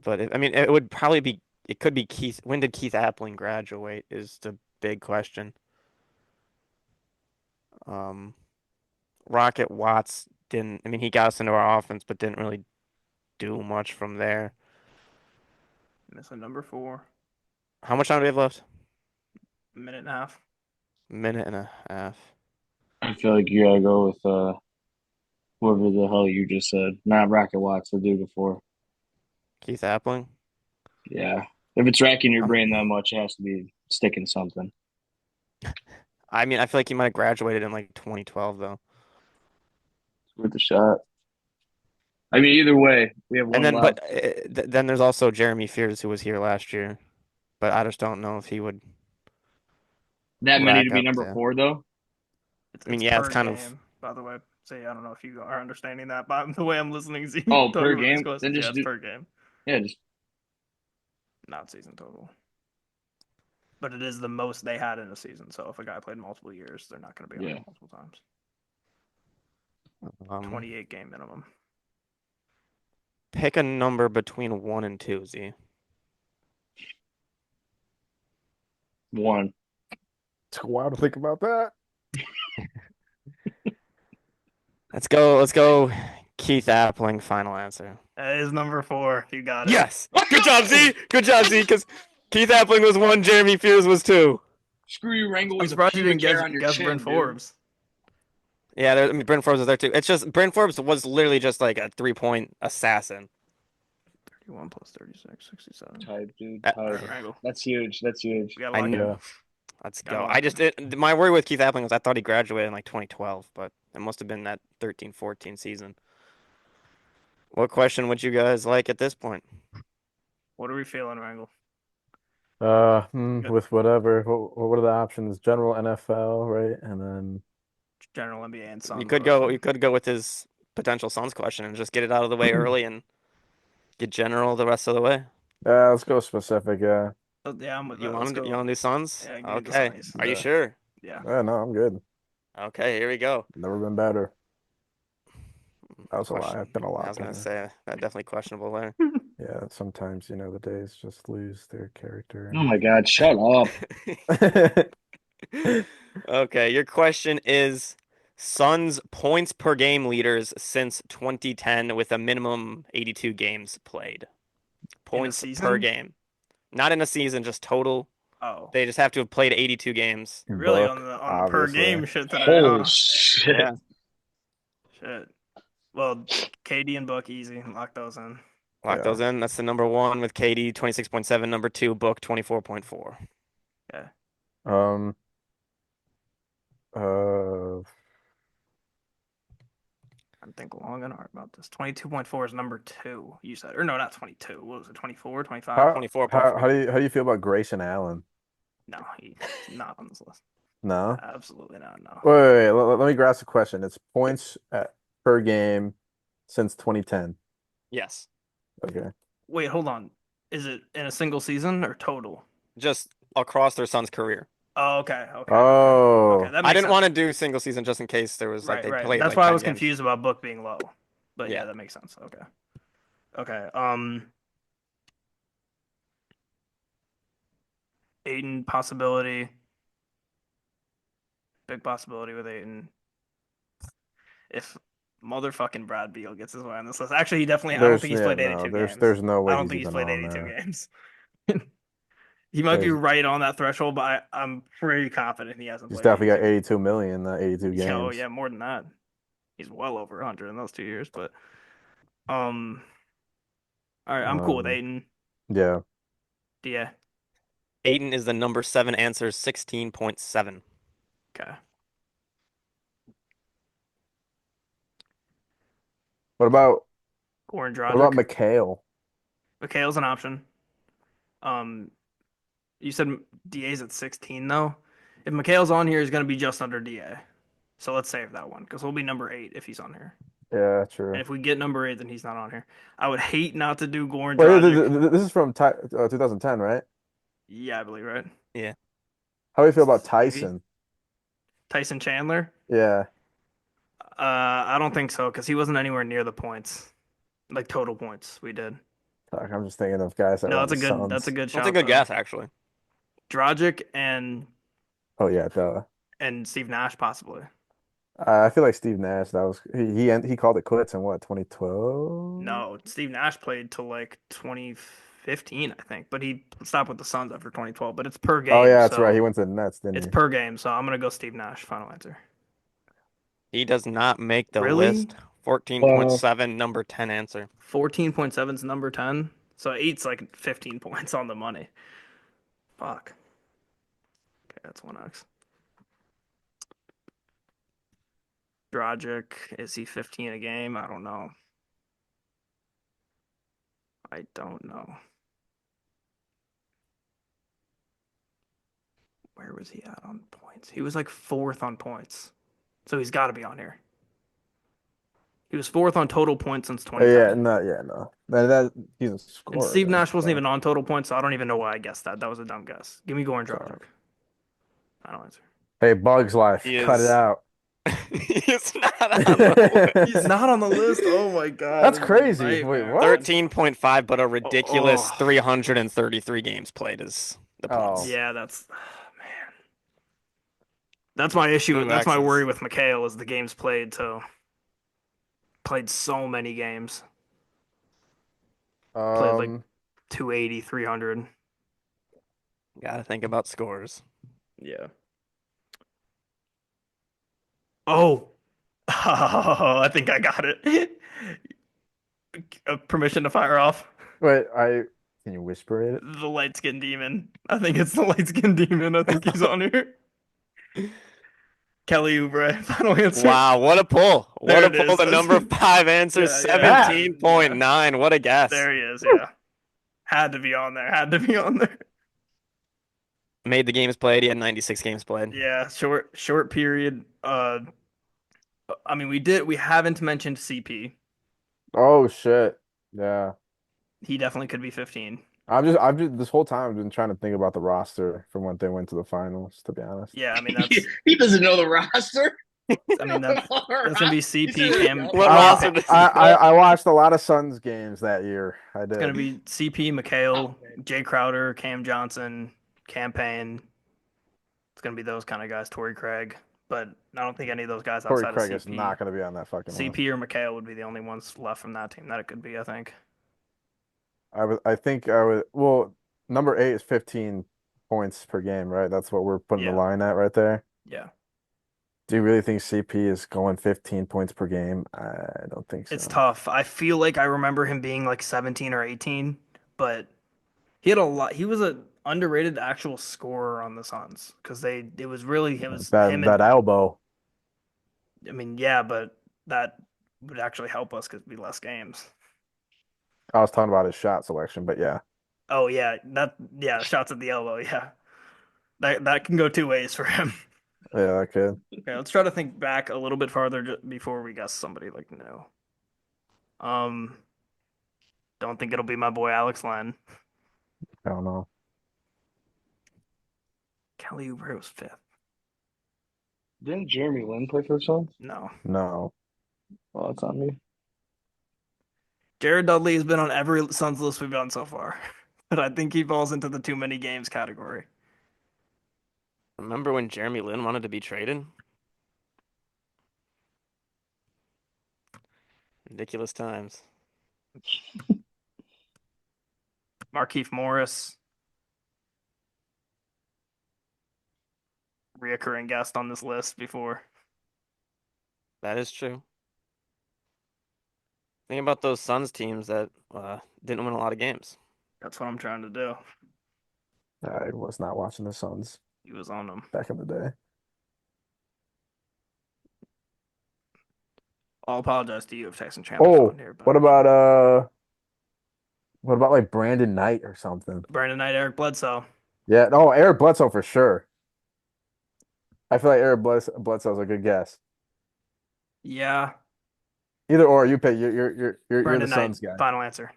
But I mean, it would probably be, it could be Keith. When did Keith Appling graduate is the big question. Um, Rocket Watts didn't, I mean, he got us into our offense, but didn't really do much from there. Missing number 4. How much time do we have left? Minute and a half. Minute and a half. I feel like you gotta go with whoever the hell you just said. Not Rocket Watts, the dude before. Keith Appling? Yeah. If it's racking your Um, brain that much, it has to be sticking something. I mean, I feel like he might have graduated in like 2012 though. It's worth a shot. I mean, either way, we have And one then, but left. then there's also Jeremy Fears who was here last year, but I just don't know if he would That many to rack be up number to. 4, though. I mean, It's yeah, it's per kind of. game, by the way. So yeah, I don't know if you are understanding that, but the way I'm listening to you Oh, talk per about these game. Then questions, yeah, just it's do. per game, Yeah, just not season total. But it is the most they had in a season. So if a guy played multiple years, they're not going to be on yeah. it multiple times. Um, 28 game minimum. Pick a number between 1 and 2, Z. 1. Took a while to think about that. Let's go. Let's go. Keith Appling, final answer. That is number 4. You got it. Yes. Good job, Z. Good job, Z. Because Keith Appling was 1, Jeremy Fears was 2. Screw you, Rangel. I'm With the surprised you didn't pubic hair on your guess chin, Bryn dude. Forbes. Yeah, I mean, Bryn Forbes was there too. It's just Bryn Forbes was literally just like a 3-point assassin. 31 plus 36, 67. Type, dude. Uh, Type. Wrangle. That's huge. That's huge. We got to I lock knew. in. Yeah. Let's Gotta go. lock My worry with Keith Appling was I thought he graduated in like 2012, but it must have been that 13-14 season. What question would you guys like at this point? What are we feeling, Wrangle? With whatever. What are the options? General NFL, right? And then General NBA and Suns. You could go with his potential Suns question and just get it out of the way early and get general the rest of the way. yeah, let's go specific. Yeah. Yeah, I'm with You that. Let's want to go. do Suns? Yeah, give me the Okay. Sunnies. Are you Yeah. sure? Yeah. Yeah, no, I'm good. Okay, here we go. Never been better. That was a lie. Question. I've been a lot I was gonna better. say that definitely questionable there. Yeah, sometimes the days just lose their character. Oh my God! Shut up. Okay, your question is Suns points per game leaders since 2010 with a minimum 82 games played. Points per season? game. Not in a season, just total. Oh, They just have to have played 82 games. you're really Book, on the per obviously. game shit today, Holy huh? shit. Yeah. Shit. Well, KD and Book easy. Lock those in. Lock Yeah. those in. That's the number 1 with KD 26.7, number 2 Book 24.4. Okay. Um. Uh. I'm thinking long and hard about this. 22.4 is number 2. You said, or no, not 22. What was it? 24, 25? How 24.4. how do you feel about Grayson Allen? No, he's not on this list. No. Absolutely not. No. Wait. Let me grasp the question. It's points per game since 2010. Yes. Okay. Wait, hold on. Is it in a single season or total? Just across their son's career. Oh, okay. Oh. Okay, that I makes didn't sense. want to do single season just in case there was like they Right. played That's like why I 10 was games. confused about Book being low. But yeah, Yeah. that makes sense. Okay. Okay. Aiden possibility. Big possibility with Aiden. If motherfucking Brad Beal gets his way on this list. Actually, he definitely I don't think he's played 82 games. There's no way I don't he's think he's even played on 82 there. games. He might be There's- right on that threshold, but I'm pretty confident he hasn't He's played definitely got 82. 82 million, not 82 games. Oh yeah, more than that. He's well over 100 in those 2 years, but all right, I'm cool with Aiden. Yeah. Yeah. Aiden is the number 7 answer, 16.7. Okay. What about Goran what about Dragic. McHale? Mikhail's an option. You said DA's at 16 though. If McHale's on here, he's going to be just under DA. So let's save that one because we'll be number 8 if he's on here. Yeah, And true. if we get number 8, then he's not on here. I would hate not to do Goran Wait, Dragic. this is from 2010, right? Yeah, I believe, right? Yeah. How do you feel about Maybe. Tyson? Tyson Chandler? Yeah, I don't think so because he wasn't anywhere near the points, like total points we did. fuck, I'm just thinking of guys that No, were on that's the a good that's a Suns. good That's a shout good though. guess, actually. Dragic Oh yeah, duh. and Steve Nash possibly. I feel like Steve Nash. That was he called it quits in what 2012? No, Steve Nash played till like 2015, I think, but he stopped with the Suns after 2012. But it's per Oh game, yeah, that's right. He so went to the Nets, didn't it's he? per game. So I'm gonna go Steve Nash. Final answer. He does not make the Really? list. Wow. 14.7, number 10 answer. 14.7 is number 10. So 8's like 15 points on the money. Fuck. Okay, that's 1x. Dragic, is he 15 a game? I don't know. I don't know. Where was he at on points? He was like 4th on points. So he's got to be on here. He was 4th on total points since Yeah, 2010. no, yeah, no. That he's a And scorer Steve then. Nash wasn't So, even on total points, so I don't even know why I guessed that. That was a dumb guess. Give me Goran sorry. Dragic. Final answer. Hey, Bugs Life, He cut it is out. he is not on the He's list. not on the list. Oh my god, That's this is a crazy. Wait, nightmare, what? man. 13.5, but a Oh, ridiculous oh. 333 games played is the Oh, points. Yeah, that's man. That's my issue. Two That's my worry X's. with McHale is the games played. So played so many games. Played like um, 280, 300. Gotta think about scores. Yeah. Oh. I think I got it. Permission to fire off. wait, can you whisper it? The light skin demon. I think it's the light skin demon. I think he's on here. Kelly Oubre. Final answer. Wow, what a pull. There What a it pull. is. The number 5 answer, Yeah, yeah, yeah. 17.9. What a guess. There he is. Yeah. Had to be on there. Had to be on there. Made the games played. He had 96 games played. Yeah, short period. I mean, we haven't mentioned CP. Oh shit. Yeah. He definitely could be 15. I've just this whole time I've been trying to think about the roster from when they went to the finals, to be honest. Yeah, I mean He doesn't know the roster. that's gonna be CP Cam. What I, roster does he know? I watched a lot of Suns games that year. I It's gonna did. be CP, McHale, Jay Crowder, Cam Johnson, Campaign. It's gonna be those kind of guys. Torrey Craig, but I don't think any of those guys Corey outside of Craig is CP, not going to be on that fucking list. CP or McHale would be the only ones left from that team that it could be. I think. I think I would. Well, number 8 is 15 points per game, right? That's what we're putting the Yeah. line at right there. Yeah. Do you really think CP is going 15 points per game? I don't think so. It's tough. I feel like I remember him being like 17 or 18, but he had a lot. He was a underrated actual scorer on the Suns because it was really it was him That and elbow. I mean yeah, but that would actually help us because it'd be less games. I was talking about his shot selection, but yeah. Oh yeah, shots at the elbow. Yeah, that can go two ways for him. Yeah, that could. Okay, let's try to think back a little bit farther before we guess somebody like no. Um, don't think it'll be my boy Alex Len. I don't know. Kelly Oubre was 5th. Didn't Jeremy Lin play for the Suns? No. No. Well, that's on me. Jared Dudley has been on every Suns list we've done so far, but I think he falls into the too many games category. Remember when Jeremy Lin wanted to be traded? Ridiculous times. Markieff Morris, reoccurring guest on this list before. That is true. Think about those Suns teams that didn't win a lot of games. That's what I'm trying to do. I was not watching the Suns He was on them. back in the day. I'll apologize to you if Tyson Chandler's Oh, on here. But what about like Brandon Knight or something? Brandon Knight, Eric Bledsoe. Yeah, no, Eric Bledsoe for sure. I feel like Eric Bledsoe's a good guess. Yeah. Either or, you pick. You're the Brandon Knight, Suns guy. final answer.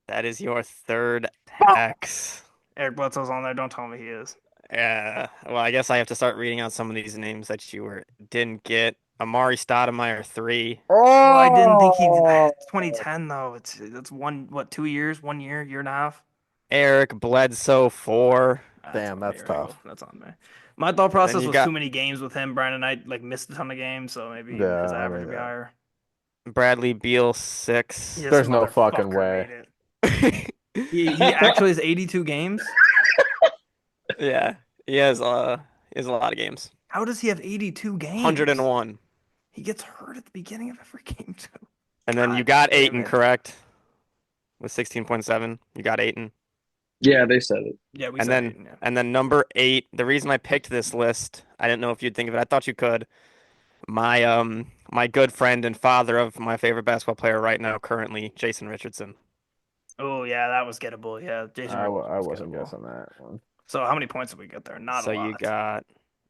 That is your third X. Eric Bledsoe's on there. Don't tell me he is. Yeah. Well, I guess I have to start reading out some of these names that you didn't get. Amari Stoudemire 3. Well, I didn't think he's Oh, it's 2010 though. It's 2 years, 1 year, year and a half. Eric Bledsoe 4. That's damn, on me, that's Rangel. tough. That's on me. My thought Then process you was too got many games with him. Brandon Knight like missed a ton of games, so maybe Yeah, his I average mean, would be higher. Bradley Beal 6. This there's no fucking motherfucker way. made it. He actually has 82 games. Yeah. He has a lot of games. How does he have 82 games? 101. He gets hurt at the beginning of every game too. And then you God got damn Aiton it. correct with 16.7. You got Aiton. Yeah, they said it. Yeah, we And said then Aiden, yeah. and then number 8, the reason I picked this list, I didn't know if you'd think of it. I thought you could. My good friend and father of my favorite basketball player right now currently, Jason Richardson. Oh yeah, that was gettable. Yeah, Jason Richardson I was wasn't gettable. guessing that one. So how many points did we get there? Not a So you lot. got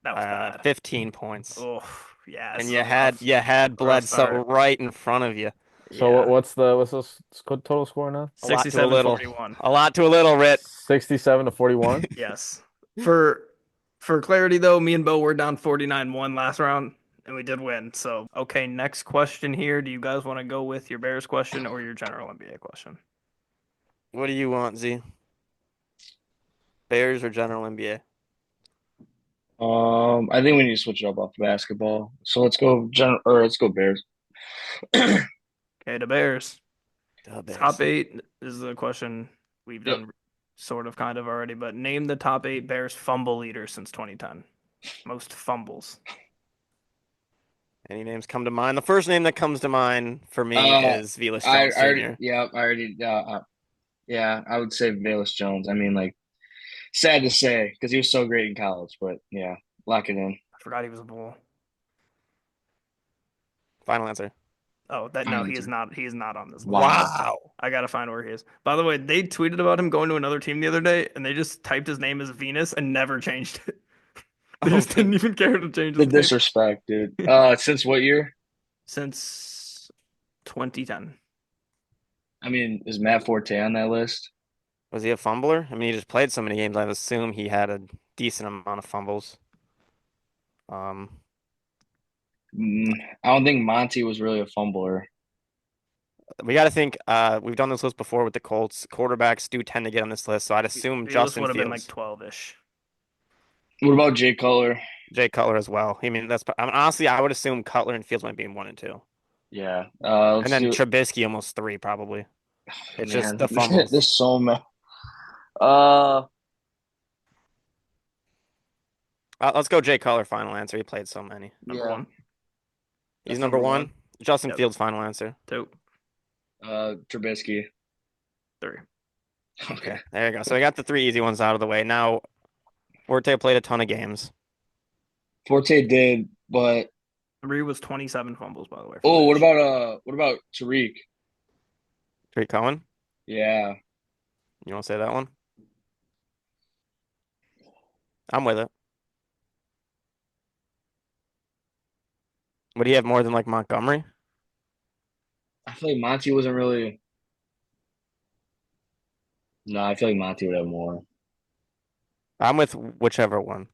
That was bad. 15 points. Oh yeah, this And is a rough, you had rough Bledsoe start. right in front of you. So Yeah, what's the total score now? A lot to a 67, little. 41. A lot to a little, Rit. 67 to 41. Yes. For clarity though, me and Bo were down 49-1 last round, and we did win. So okay, next question here. Do you guys want to go with your Bears question or your general NBA question? What do you want, Z? Bears or general NBA? I think we need to switch it up off basketball. So let's go Bears. Okay, the Bears. The Bears. Top 8 is the question we've Yep. done sort of kind of already, but name the top 8 Bears fumble leaders since 2010. Most fumbles. Any names come to mind? The first name that comes to mind for me Uh, is Velus I Jones already, Jr. yeah, I already, yeah, I would say Velus Jones. I mean, like, sad to say because he was so great in college, but yeah, lock it in. I forgot he was a Bull. Final answer. Oh, that no, Final he is answer. not. He is not on this list. Wow. I gotta find where he is. By the way, they tweeted about him going to another team the other day, and they just typed his name as Venus and never changed it. They just didn't even care to change The his name disrespect, dude. Since what year? since 2010. I mean, is Matt Forte on that list? Was he a fumbler? I mean, he just played so many games. I would assume he had a decent amount of fumbles. I don't think Monty was really a fumbler. We got to think. We've done this list before with the Colts. Quarterbacks do tend to get on this list, so I'd assume This Justin would have been Fields, like 12-ish. What about Jay Cutler? Jay Cutler as well. I mean, I mean, honestly, I would assume Cutler and Fields might be in 1 and 2, Yeah. and Let's then do. Trubisky almost 3 probably. It's just Man, the fumbles. there's so many. Uh, Let's go Jay Cutler. Final answer. He played so many. Number yeah. one. He's That's number number 1. one. Justin Yep. Fields. Final answer. 2, Trubisky. 3. Okay. There you go. So we got the 3 easy ones out of the way. Now, Forte played a ton of games. Forte did, but 3 was 27 fumbles, by the way. oh, for what about Tariq? Tariq Cohen. Yeah. You want to say that one? I'm with it. Would he have more than like Montgomery? I feel like Monty wasn't really. No, I feel like Monty would have more. I'm with whichever one.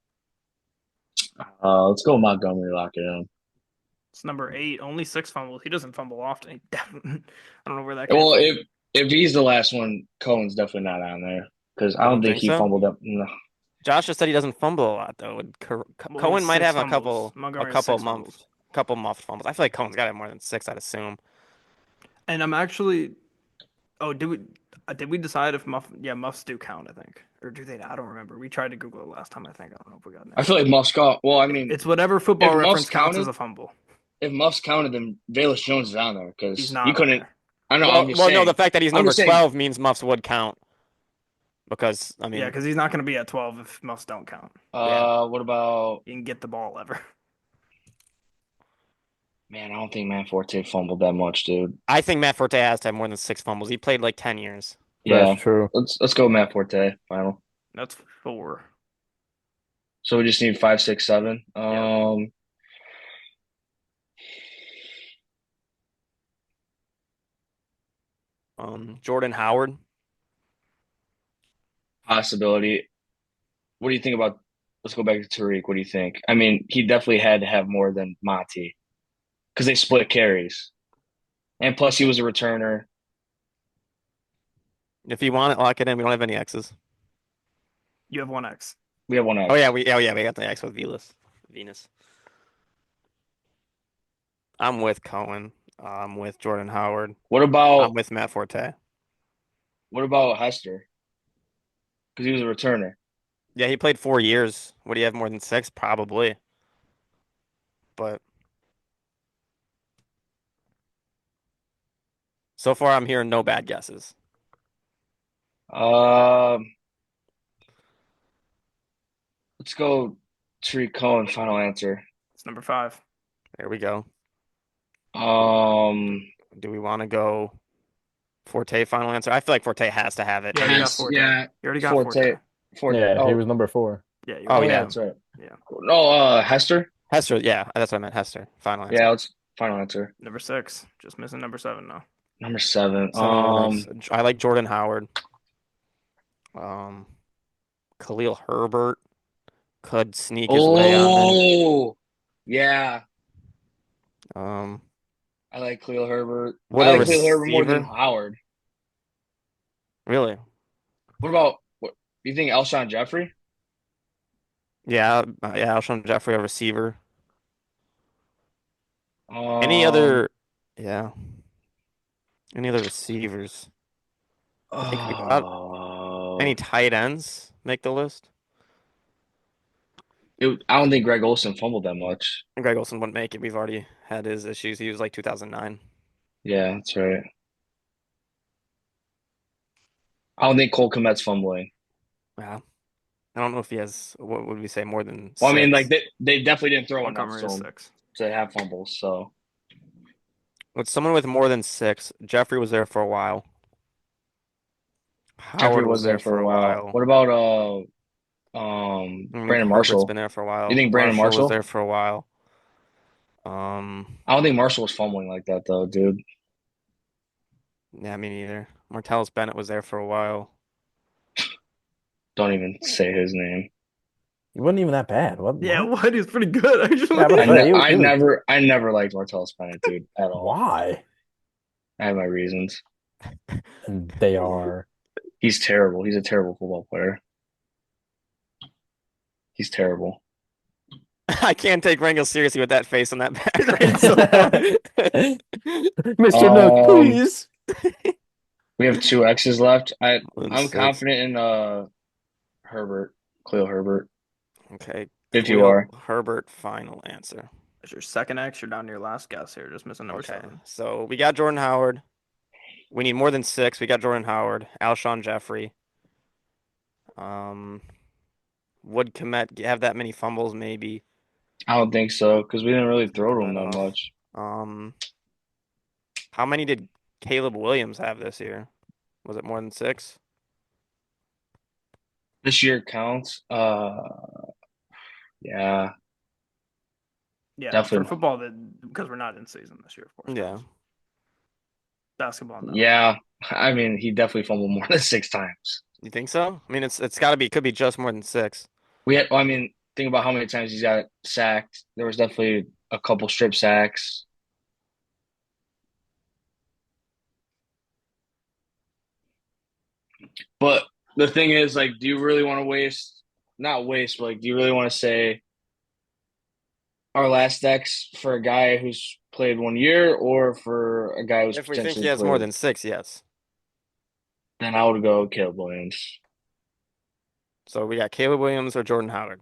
Let's go Montgomery. Lock it in. It's number 8. Only 6 fumbles. He doesn't fumble often. He definitely, I don't know where that came Well, from. if he's the last one, Cohen's definitely not on there because I You don't don't think think he so? fumbled up. No. Josh just said he doesn't fumble a lot though. Well, Cohen it's might 6 have fumbles. Montgomery has 6 fumbles. couple muffed fumbles. I feel like Cohen's got to have more than 6, I'd assume. And I'm actually. Oh, did we decide if muffs do count? I think, or do they? I don't remember. We tried to Google it last time. I think I don't know if we got an I feel like Muff's caught. Well, I mean, It's whatever Football if Muff's Reference counts as counted- a fumble. if Muff's counted, then Velus Jones is on there because He's not he on couldn't. there. I know. Well, I'm just no, saying. the fact that he's I'm number just saying- 12 means muffs would count. Because I mean, Yeah, because he's not going to be at 12 if muffs don't count. What about? He can get the ball ever. Man, I don't think Matt Forte fumbled that much, dude. I think Matt Forte has to have more than 6 fumbles. He played like 10 years. Yeah, That's true. let's go Matt Forte. Final. That's 4. So we just need 5, 6, 7. Jordan Howard. Possibility. What do you think about? Let's go back to Tariq. What do you think? I mean, he definitely had to have more than Monty because they split carries, and plus he was a returner. If you want it, lock it in. We don't have any X's. You have one X. We have one Oh yeah, X. we got the X with Venus. I'm with Cohen. I'm with Jordan Howard. What I'm about with Matt Forte. what about Hester? Because he was a returner. Yeah, he played 4 years. Would he have more than six? Probably. But so far, I'm hearing no bad guesses. Um, let's go Tariq Cohen. Final answer. It's number 5. There we go. Um, Do we want to go Forte final answer? I feel like Forte has to have it. You I already mean, got has Forte. yeah. You already got Forte. Forte. Forte. Yeah, he Oh, was number 4. Yeah, you Oh, oh already yeah, yeah. that's right. Yeah. No, Hester. Hester, yeah, that's what I meant. Hester, final Yeah, answer. let's final answer. Number 6. Just missing number 7 now. Number 7. Seven with X. I like Jordan Howard. Um, Khalil Herbert could sneak his way on there. Oh, yeah. Um, I like Khalil Herbert. would I a like Khalil Herbert more than receiver Howard. really? What about what? You think Alshon Jeffrey? Yeah, Alshon Jeffrey, a receiver. Any Um. other? Yeah, any other receivers? I think any Oh. tight ends make the list. I don't think Greg Olson fumbled that much. Greg Olsen wouldn't make it. We've already had his issues. He was like 2009. Yeah, that's right. I don't think Cole Kmet's fumbling. Yeah, I don't know if he has. What would we say? More than Well, I mean, like six? they definitely didn't throw enough Montgomery to is him 6. to have fumbles. So With someone with more than six, Jeffrey was there for a while. Jeffrey Howard was was there there for for a a while. while. What about I mean, Brandon Herbert's Marshall? been there for a You while. think Brandon Marshall was Marshall? there for a while. Um, I don't think Marshall was fumbling like that though, dude. yeah, me neither. Martellus Bennett was there for a while. Don't even say his name. He wasn't even that bad. Yeah, What? what? He's pretty good, Yeah, I was actually. about to say, he was. I never liked Martellus Bennett, dude, at all. Why? I have my reasons. And they are. He's terrible. He's a terrible football player. He's terrible. I can't take Rangel seriously with that face on that It's so background. Mr. Nook, Um, please. we have 2 X's left. More than I'm six. confident in Herbert, Khalil Herbert. Okay, If you Khalil are, Herbert, final answer. That's your second X. You're down to your last guess here. Just missing number Okay, 7. so we got Jordan Howard. We need more than six. We got Jordan Howard, Alshon Jeffrey. Um, would Komet have that many fumbles? Maybe. I don't think so because we didn't really Take throw to him Komet that off. much Um, how many did Caleb Williams have this year? Was it more than six? this year. Counts. Yeah, Yeah, for definitely. football, because we're not in season this year, of course. Yeah. Basketball, no. Yeah, I mean, he definitely fumbled more than 6 times. You think so? I mean, it's got to be, could be just more than six. I mean, think about how many times he's got sacked. There was definitely a couple strip sacks. But the thing is, like, do you really want to waste, not waste, but like, do you really want to say our last X for a guy who's played 1 year or for a guy who's If we think he potentially has more played? than six, yes. Then I would go Caleb Williams. So we got Caleb Williams or Jordan Howard.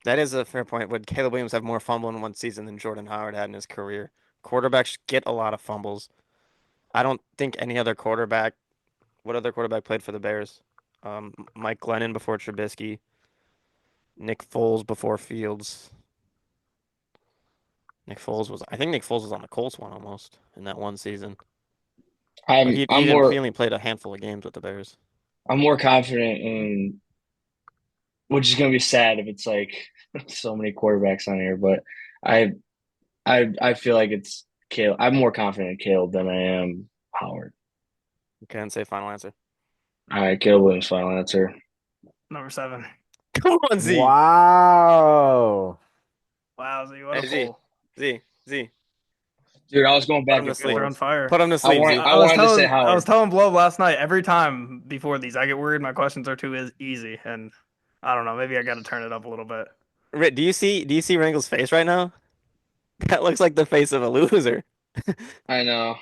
That is a fair point. Would Caleb Williams have more fumble in one season than Jordan Howard had in his career? Quarterbacks get a lot of fumbles. I don't think any other quarterback. What other quarterback played for the Bears? Mike Glennon before Trubisky. Nick Foles before Fields. I think Nick Foles was on the Colts one almost in that one season. But he I'm didn't. more He only played a handful of games with the Bears. I'm more confident in, which is gonna be sad if it's like so many quarterbacks on here, but I I feel like it's Caleb. I'm more confident in Caleb than I am Howard. Okay, and say final answer. All right, Caleb Williams, final answer. Number 7. Come on, Z. Wow. Wow, Z, what a Hey, Z. pull. Z. Dude, I was going Put back him to and You guys sleep. are on forth. fire. Put him to sleep, Z. I wanted to say I was Howard. telling Blow last night, every time before these, I get worried my questions are too easy, and I don't know, maybe I got to turn it up a little bit. Rich, do you see Rangel's face right now? That looks like the face of a loser. I know.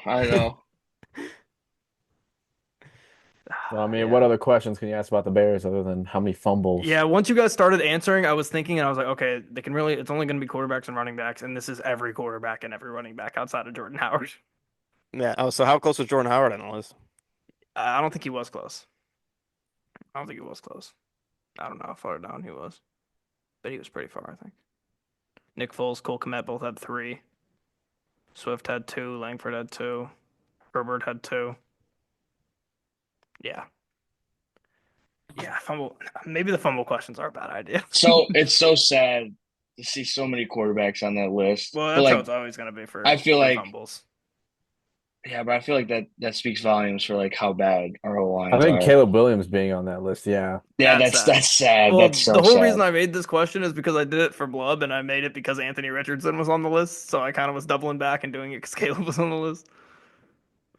Well, I mean, Yeah. what other questions can you ask about the Bears other than how many fumbles? Yeah, once you guys started answering, I was thinking, and I was like, okay, they can really, it's only going to be quarterbacks and running backs, and this is every quarterback and every running back outside of Jordan Howard. Yeah. Oh, so how close was Jordan Howard on the list? I don't think he was close. I don't think he was close. I don't know how far down he was, but he was pretty far, I think. Nick Foles, Cole Kmet both had 3. Swift had 2. Langford had 2. Herbert had 2. Yeah. Yeah, fumble. Maybe the fumble questions are a bad idea. So it's so sad to see so many quarterbacks on that list. Well, But that's how like it's always going to be I feel for like fumbles. yeah, but I feel like that speaks volumes for like how bad our whole I lines think are. Caleb Williams being on that list, yeah. Yeah, That's sad. that's sad. Well, That's so the whole sad. reason I made this question is because I did it for Blub, and I made it because Anthony Richardson was on the list, so I kind of was doubling back and doing it because Caleb was on the list.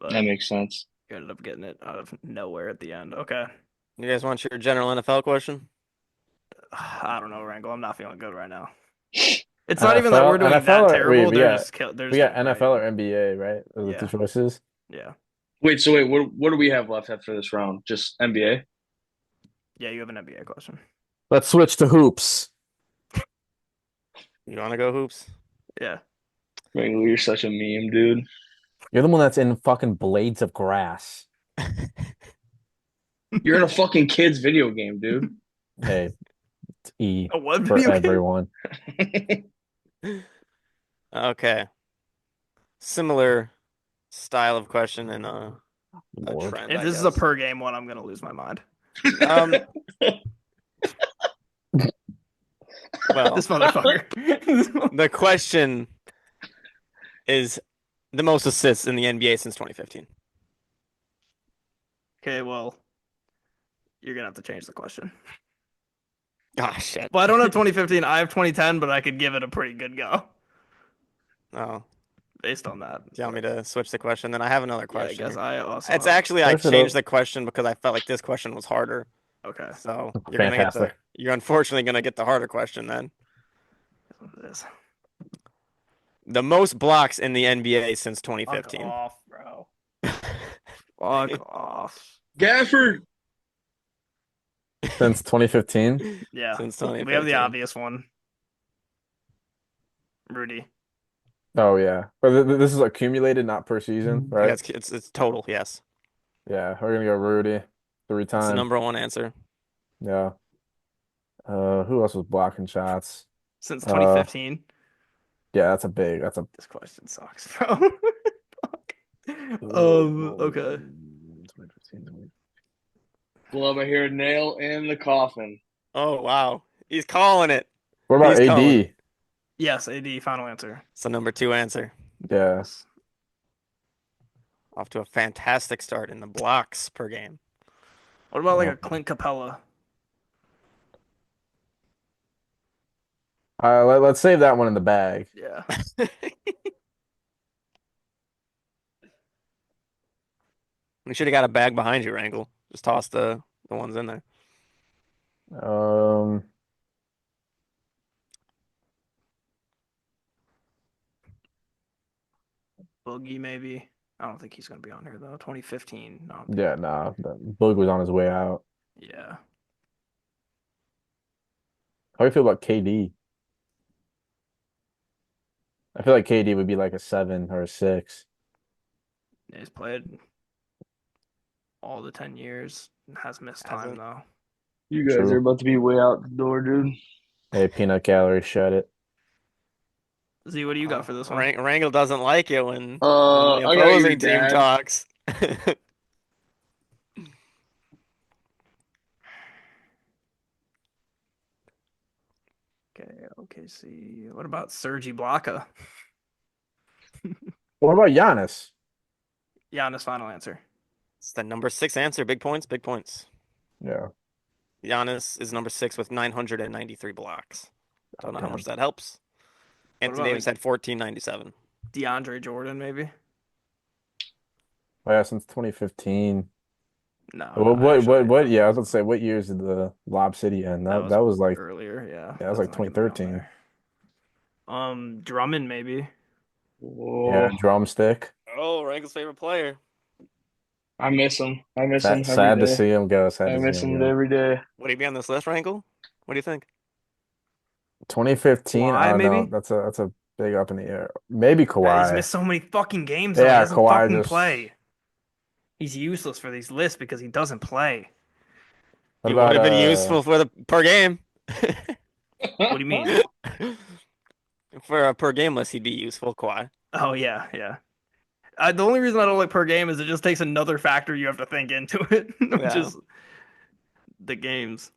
That But makes sense. you ended up getting it out of nowhere at the end. Okay. You guys want your general NFL question? I don't know, Rangel. I'm not feeling good right now. It's not even that we're NFL, doing NFL that or wait, terrible. They're we just got getting NFL or great. NBA, right? Those are the two Yeah. choices. Yeah. Wait, so wait, what do we have left after this round? Just NBA? Yeah, you have an NBA question. Let's switch to hoops. You want to go hoops? Yeah. Man, you're such a meme, dude. You're the one that's in fucking blades of grass. You're in a fucking kid's video game, dude. Hey, it's E A what for video game? everyone. Okay. Similar style of question and a Lord. trend, If I this is a guess. per game one, I'm gonna lose my mind. Um, well, This motherfucker. the question is the most assists in the NBA since 2015. Okay, well, you're gonna have to change the question. Ah, shit. Well, I don't have 2015. I have 2010, but I could give it a pretty good go Oh, based on that. do you want me to switch the question? Then I have another Yeah, I question guess here. I also It's have. actually I Switch it changed up. the question because I felt like this question was harder. Okay. So Fantastic. you're unfortunately gonna get the harder question then. That's what it is. The most blocks in the NBA since Fuck 2015. off, bro. Fuck off. Gafford. Since 2015. Yeah. Since We have the 2015. obvious one. Rudy. Oh yeah. But this is accumulated, not per season, Yeah, right? it's total, yes. Yeah, we're gonna go Rudy. Three That's the time. number one answer. Yeah. Who else was blocking shots? Since Uh 2015. yeah, that's a This question sucks, bro. Fuck. Okay. 2015. Glove, I hear a nail in the coffin. Oh wow. He's calling it. What about He's calling. AD? Yes, AD, final answer. It's the number two answer. Yeah. Yes. Off to a fantastic start in the blocks per game. What about like Oh. a Clint Capella? Let's save that one in the bag. Yeah. We should have got a bag behind you, Rangel. Just toss the ones in there. Um, Boogie, maybe. I don't think he's gonna be on here though. 2015. No, I don't think- yeah, nah, Boog was on his way out. Yeah. How do you feel about KD? I feel like KD would be like a 7 or a 6. He's played all the 10 years. Has missed time Hasn't. though. You guys True. are about to be way out the door, dude. Hey, peanut gallery, shut it. Z, what do you got for this one? Rangel doesn't like it when I the got your opposing team dad. talks. OKC. What about Serge Ibaka? What about Giannis? Giannis, final answer. It's the number 6 answer. Big points, big points. Yeah. Giannis is number 6 with 993 blocks. Don't know how much that helps. What Anthony about, Davis like, had 1497. DeAndre Jordan, maybe? Oh, yeah, since 2015. No, What? Yeah, I was gonna say, what years did the Lob City end? that That was like, earlier. Yeah, yeah, that was that's like not gonna be on 2013. there. Drummond, maybe. Yeah, Oh, drumstick. Oh, Rangel's favorite player. I miss him. I miss him Sad, every sad to day. see him go. Sad I to see miss him him go. every day. Would he be on this list, Rangel? What do you think? 2015. I Kawhi, don't know. maybe? That's a big up in the air. Maybe He's Kawhi. missed so many fucking games though. He Yeah, doesn't Kawhi fucking just. play. He's useless for these lists because he doesn't play. What He would about have been useful for the per game. What do you mean? For a per game list, he'd be useful, Kawhi. Oh yeah, yeah. The only reason I don't like per game is it just takes another factor you have to think into it, which Yeah. is the games.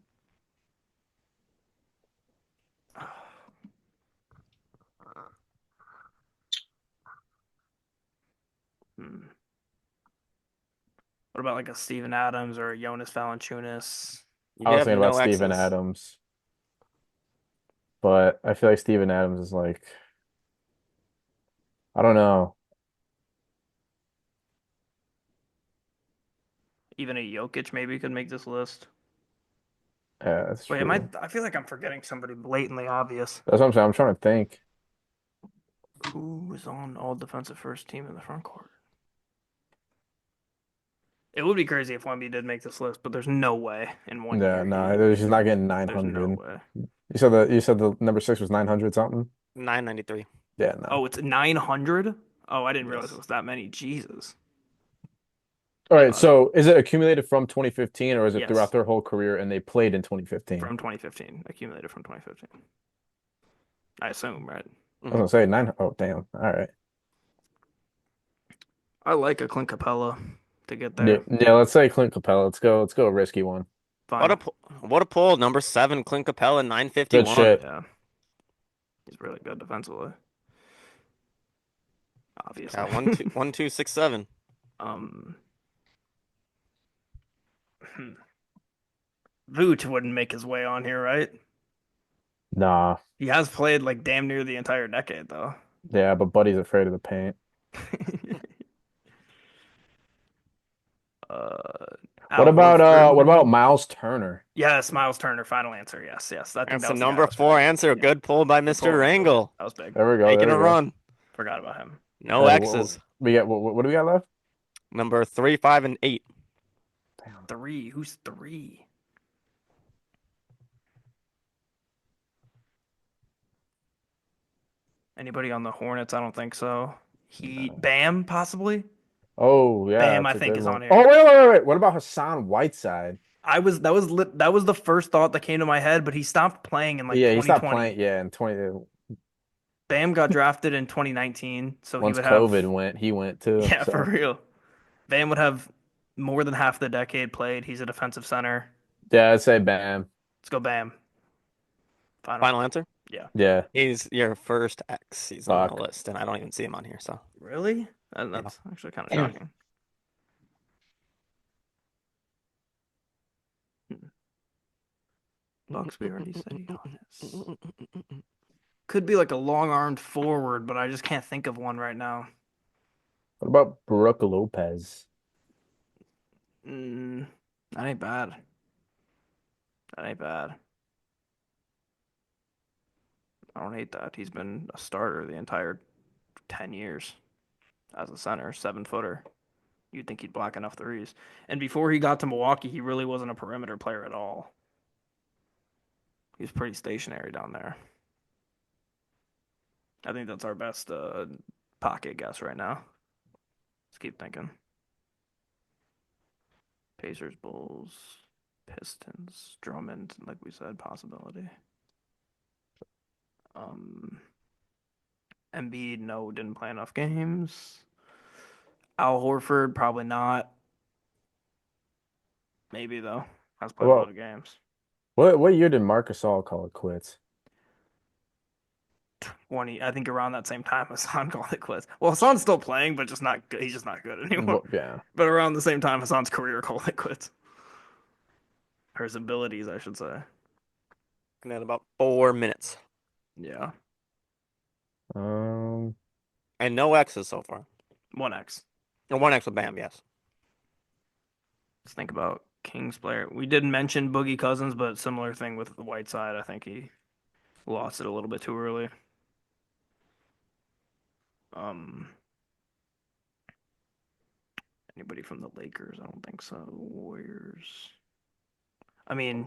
Hmm. What about like a Steven Adams or a Jonas Valanciunas? I You was have thinking about no Steven X's. Adams, but I feel like Steven Adams is like, I don't know. Even a Jokic maybe could make this list. Yeah, that's Wait, am I? true. I feel like I'm forgetting somebody blatantly obvious. That's what I'm saying. I'm trying to think. Who was on all defensive first team in the front court? It would be crazy if Wemby did make this list, but there's no way in one Yeah, year. no, they're just not getting There's no 900. way. You said the number 6 was 900 something? 993. Yeah, no. Oh, it's 900? Oh, I didn't realize it Yes. was that many. Jesus. All right, Uh, so is it accumulated from 2015 or is it yes, throughout their whole career and they played in 2015? from 2015, accumulated from 2015. I assume, right? I was gonna say nine. Oh, damn. All right. I like a Clint Capella to get Yeah, there. yeah. Let's say Clint Capella. Let's go a risky one. What a Fine. what a pull. Number 7, Clint Capella, Good 951. shit. Yeah, he's really good defensively. Obviously. Got 1, 2, 1, 2, 6, 7. um, Vooch wouldn't make his way on here, right? Nah. He has played like damn near the entire decade, though. Yeah, but Buddy's afraid of the paint. Al Horford, What about maybe? Miles Turner? Yes, Miles Turner. Final answer. Yes, yes. I think That's that the was the guy I number was 4 forgetting. answer. Yeah, Good pull by good Mr. pull, Rangel. Rangel. That was big. There we go. Making There a we go. run. Forgot about him. No X's. We got what do we got left? Number 3, 5, and 8. Three. Who's three? Anybody on the Hornets? I don't think so. Heat. Bam, possibly. Oh yeah, Bam, I that's a think good is one. on here. Oh wait. What about Hassan Whiteside? That was the first thought that came to my head, but he stopped playing in like Yeah, he stopped 2020. playing. Yeah, in 20 Bam got drafted in 2019, so he once would have COVID went, he went too. yeah, for So real. Bam would have more than half the decade played. He's a defensive center. yeah, I'd say Bam. Let's go Bam. Final answer? Yeah. Yeah, He's your first X. He's on the fuck. list, and I don't even see him on here. So Really? yeah. That's actually kind of shocking. Bucks, we already said Giannis. Could be like a long-armed forward, but I just can't think of one right now. What about Brooke Lopez? That ain't bad. That ain't bad. I don't hate that. He's been a starter the entire 10 years as a center, 7-footer. You'd think he'd block enough threes. And before he got to Milwaukee, he really wasn't a perimeter player at all. He was pretty stationary down there. I think that's our best pocket guess right now. Let's keep thinking. Pacers, Bulls, Pistons, Drummond, like we said, possibility. Embiid, no, didn't play enough games. Al Horford, probably not. Maybe though. Has played a lot Well, of games. what year did Marcus All call it quits? I think around that same time Hassan Golic was. Well, Hassan's still playing, but just not good. He's just not good anymore. Yeah. But around the same time Hassan's career Golic quits. Or his abilities, I should say. And then about 4 minutes. Yeah. Um, And no X's so far. 1x. Or 1X with Bam, yes. Let's think about Kings player. We did mention Boogie Cousins, but similar thing with the Whiteside. I think he lost it a little bit too early. Um, Anybody from the Lakers? I don't think so. Warriors. I mean,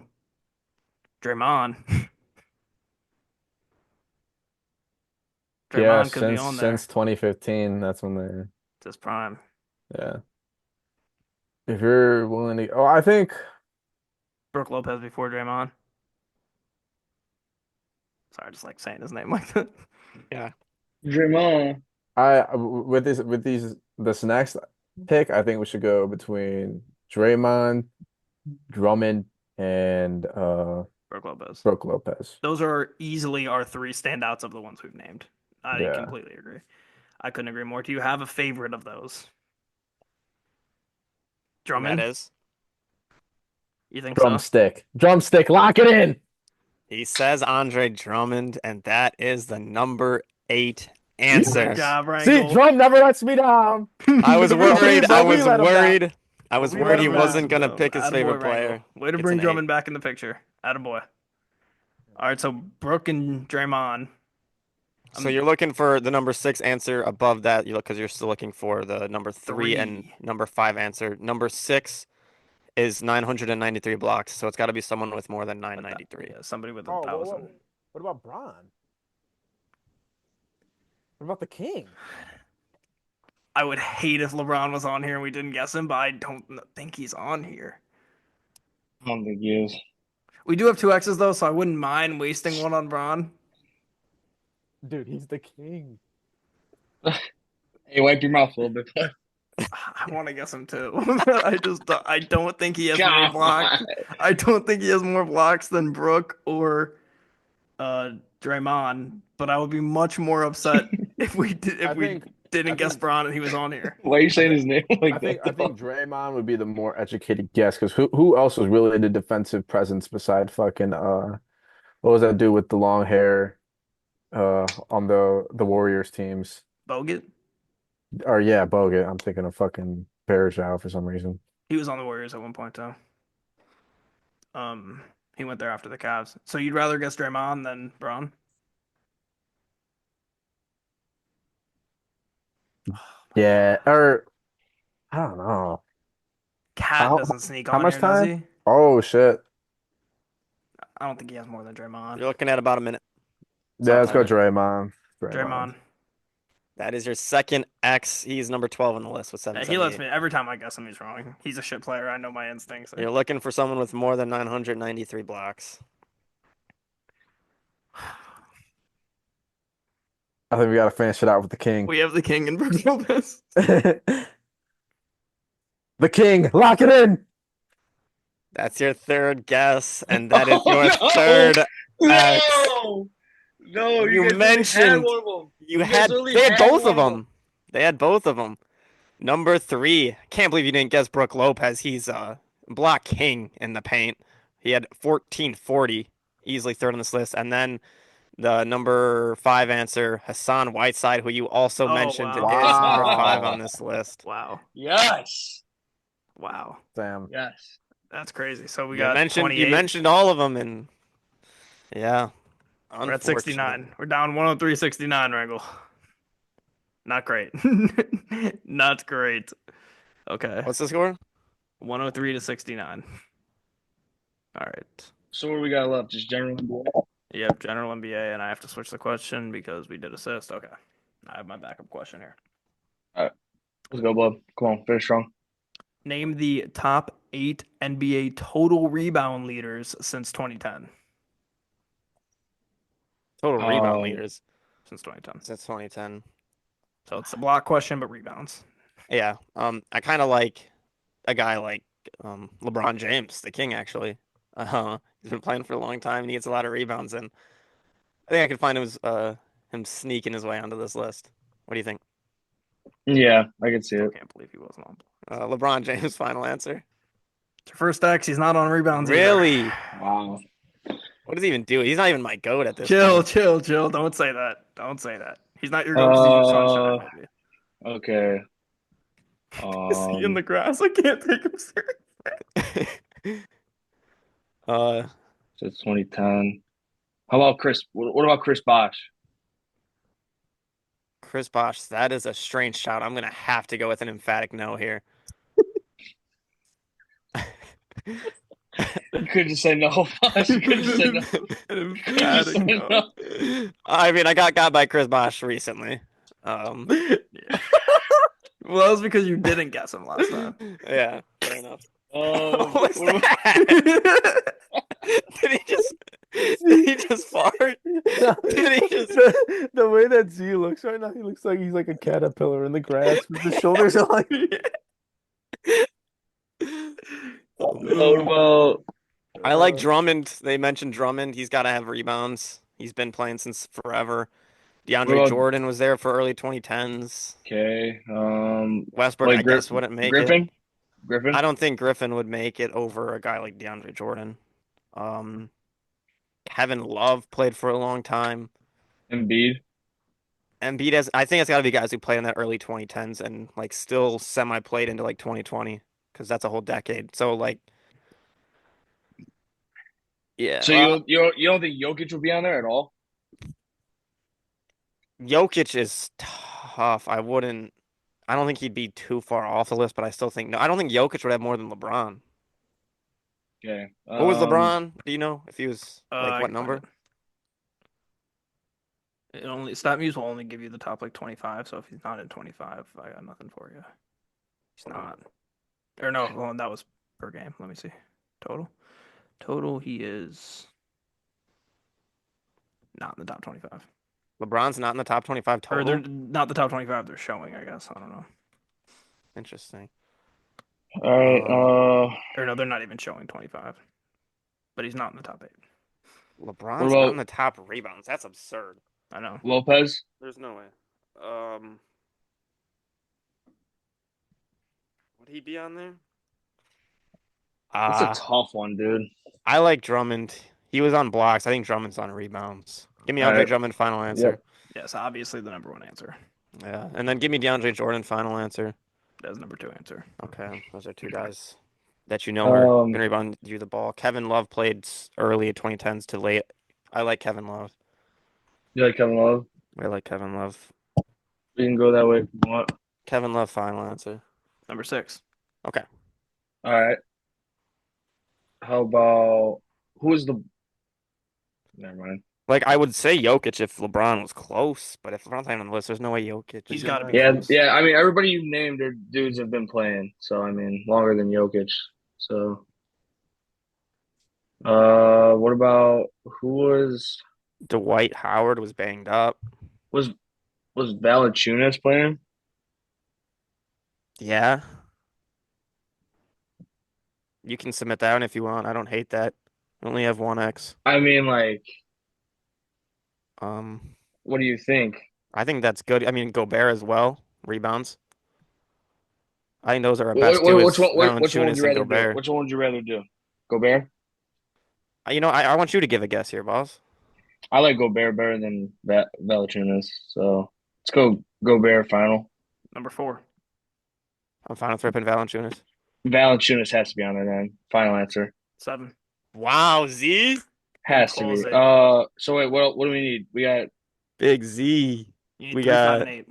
Draymond. yeah, Draymond could be on there. since 2015, that's when It's his prime. yeah. If you're willing to, oh, I think Brooke Lopez before Draymond. Sorry, I just like saying his name like that. Yeah. Draymond. with this next pick, I think we should go between Draymond, Drummond, and Brooke Lopez. Brooke Lopez. Those are easily our three standouts of the ones we've named. I Yeah. completely agree. I couldn't agree more. Do you have a favorite of those? And Drummond? that is. You think so? Drumstick, lock it in. He says Andre Drummond, and that is the number 8 answer. Good job, See, Rangel. Drum never lets me down. I was worried. But we let him down. I was We worried let he him wasn't down. gonna pick his Attaboy, favorite Rangel. player. Way to It's bring an Drummond back in the picture. Attaboy. All right, so Brooke and Draymond. So you're looking for the number 6 answer above that. You look because you're still looking for the number 3 and Three. number 5 answer. Number 6 is 993 blocks, so it's got to be someone with more than 993. Yeah, somebody with Oh, 1,000. what about Bron? What about the King? I would hate if LeBron was on here and we didn't guess him, but I don't think he's on here. I don't think he is. We do have two X's though, so I wouldn't mind wasting one on Bron. Dude, he's the King. Hey, wipe your mouth a little bit. I want to guess him too. I don't think he has more Come blocks. on. I don't think he has more blocks than Brooke or Draymond. But I would be much more upset if we didn't guess Bron and he was on here. Why are you saying his name like that? I think Draymond would be the more educated guess because who else was really the defensive presence beside fucking what was that dude with the long hair on the Warriors teams? Bogut? Or yeah, Bogut. I'm thinking of fucking Bergeau for some reason. He was on the Warriors at one point too. He went there after the Cavs. So you'd rather guess Draymond than Bron? Yeah, or I don't know. Cat How doesn't sneak how on much here, does time? he? Oh shit. I don't think he has more than Draymond. You're looking at about a minute. Yeah, let's go Timer. Draymond. That is your second X. He's number 12 on the list with He lets 778. me every time I guess him, he's wrong. He's a shit player. I know my instincts. You're looking for someone with more than 993 blocks. I think we gotta finish it out with the King. We have the King and Brooks Lopez. The King, lock it in. That's your third guess, and that is your no! third X. No, You guys literally mentioned- had one of them. You guys had literally they had had both one of them. They had both of them. Number 3. Can't believe you didn't guess Brooke Lopez. He's a block king in the paint. He had 1440, easily third on this list. And then the number 5 answer, Hassan Whiteside, who you also Oh, mentioned wow. is number 5 Wow. on this list. Wow. Yes. Wow. Damn. Yes. That's crazy. So we You got mentioned 28. you mentioned all of them, and yeah, We're at unfortunate. 69. We're down 103.69, Rangel. Not great. Not great. Okay. What's the score? 103 to 69. All right. So what do we got left? Just general NBA? Yep, general NBA, and I have to switch the question because we did assist. Okay. I have my backup question here. Let's go, bub. Come on, finish strong. Name the top 8 NBA total rebound leaders since 2010. Total rebound leaders Since 2010. since 2010. So it's a block question, but rebounds. Yeah. I kind of like a guy like LeBron James, the king, actually. He's been playing for a long time. He gets a lot of rebounds, and I think I could find him sneaking his way onto this list. What do you think? Yeah, I can see Still it. can't believe he wasn't on. LeBron James, final answer. It's your first X. He's not on rebounds either. Really? Wow. What does he even do? He's not even my GOAT at this Chill, point. chill. Don't say that. Don't say that. He's not your goat because he's your sunshine, Uh, maybe. okay. Is he in the grass? I can't take him serious. Uh, So it's 2010. How about Chris? What about Chris Bosh? Chris Bosh, that is a strange shout. I'm gonna have to go with an emphatic no here. You could just say no, Bosh. You could just say no. An You could just emphatic say no. no. I mean, I got by Chris Bosh recently. Yeah. Well, that was because you didn't guess him last time. Yeah, fair enough. What was What about- that? Did he just fart? Did he just The way that Z looks right now, he looks like he's like a caterpillar in the grass with his shoulders are like. what about I like Drummond. They mentioned Drummond. He's got to have rebounds. He's been playing since forever. what DeAndre about Jordan was there for early 2010s. okay? Westbrook, I Blake guess, wouldn't make it. Griffin? Griffin? I don't think Griffin would make it over a guy like DeAndre Jordan. Um, Kevin Love played for a long time. Embiid? Embiid has, I think it's got to be guys who played in that early 2010s and like still semi played into like 2020 because that's a whole decade. So like, yeah, So you don't think Jokic would be on there at all? Jokic is tough. I don't think he'd be too far off the list, but I still think no. I don't think Jokic would have more than LeBron. Okay. What was LeBron? Do you know if he was like I what can find number? it. It only StatMuse will only give you the top like 25. So if he's not in 25, I got nothing for you. He's not. Or no, well, that was per game. Let me see. Total. Total, he is not in the top 25. LeBron's not in the top 25 Or they're total. not the top 25. They're showing, I guess. I don't know. Interesting. All right. Or no, they're not even showing 25. But he's not in the top 8. What LeBron's not in about the top rebounds. That's absurd. I know. Lopez? There's no way. Would he be on there? That's a Uh, tough one, dude. I like Drummond. He was on blocks. I think Drummond's on rebounds. Give me All Andre right. Drummond final answer. Yes, obviously the number 1 answer. Yeah, and then give me DeAndre Jordan final answer. That's number 2 answer. Okay, those are two guys that you know are Um, gonna rebound you the ball. Kevin Love played early 2010s to late. I like Kevin Love. you like Kevin Love? I like Kevin Love. We can go that way if you want. Kevin Love final answer. Number 6. Okay. All right. How about who's the? Never mind. Like I would say Jokic if LeBron was close, but if LeBron's not even on the list, there's no way Jokic He's is got to in be Yeah, close. yeah. I mean, everybody you named are dudes have been playing. So I mean, longer than Jokic. So, what about who there. Dwight Howard was banged up. was was Valanciunas playing? Yeah. You can submit that one if you want. I don't hate that. I only have one X. I mean, like, Um, what do you think? I think that's good. I mean, Gobert as well. Rebounds. I think those are our best two Which is one? Which one would Valanciunas you and rather do? Gobert. Which one would you rather do? Gobert? I want you to give a guess here, boss. I like Gobert better than Valanciunas. So let's go Gobert final. Number 4. I'm fine with ripping Valanciunas. Valanciunas has to be on there then. Final answer. 7. Wow, Z. Has to Close be. it. So wait, what do we need? We got Big Z. You need We 3, 5, got and 8.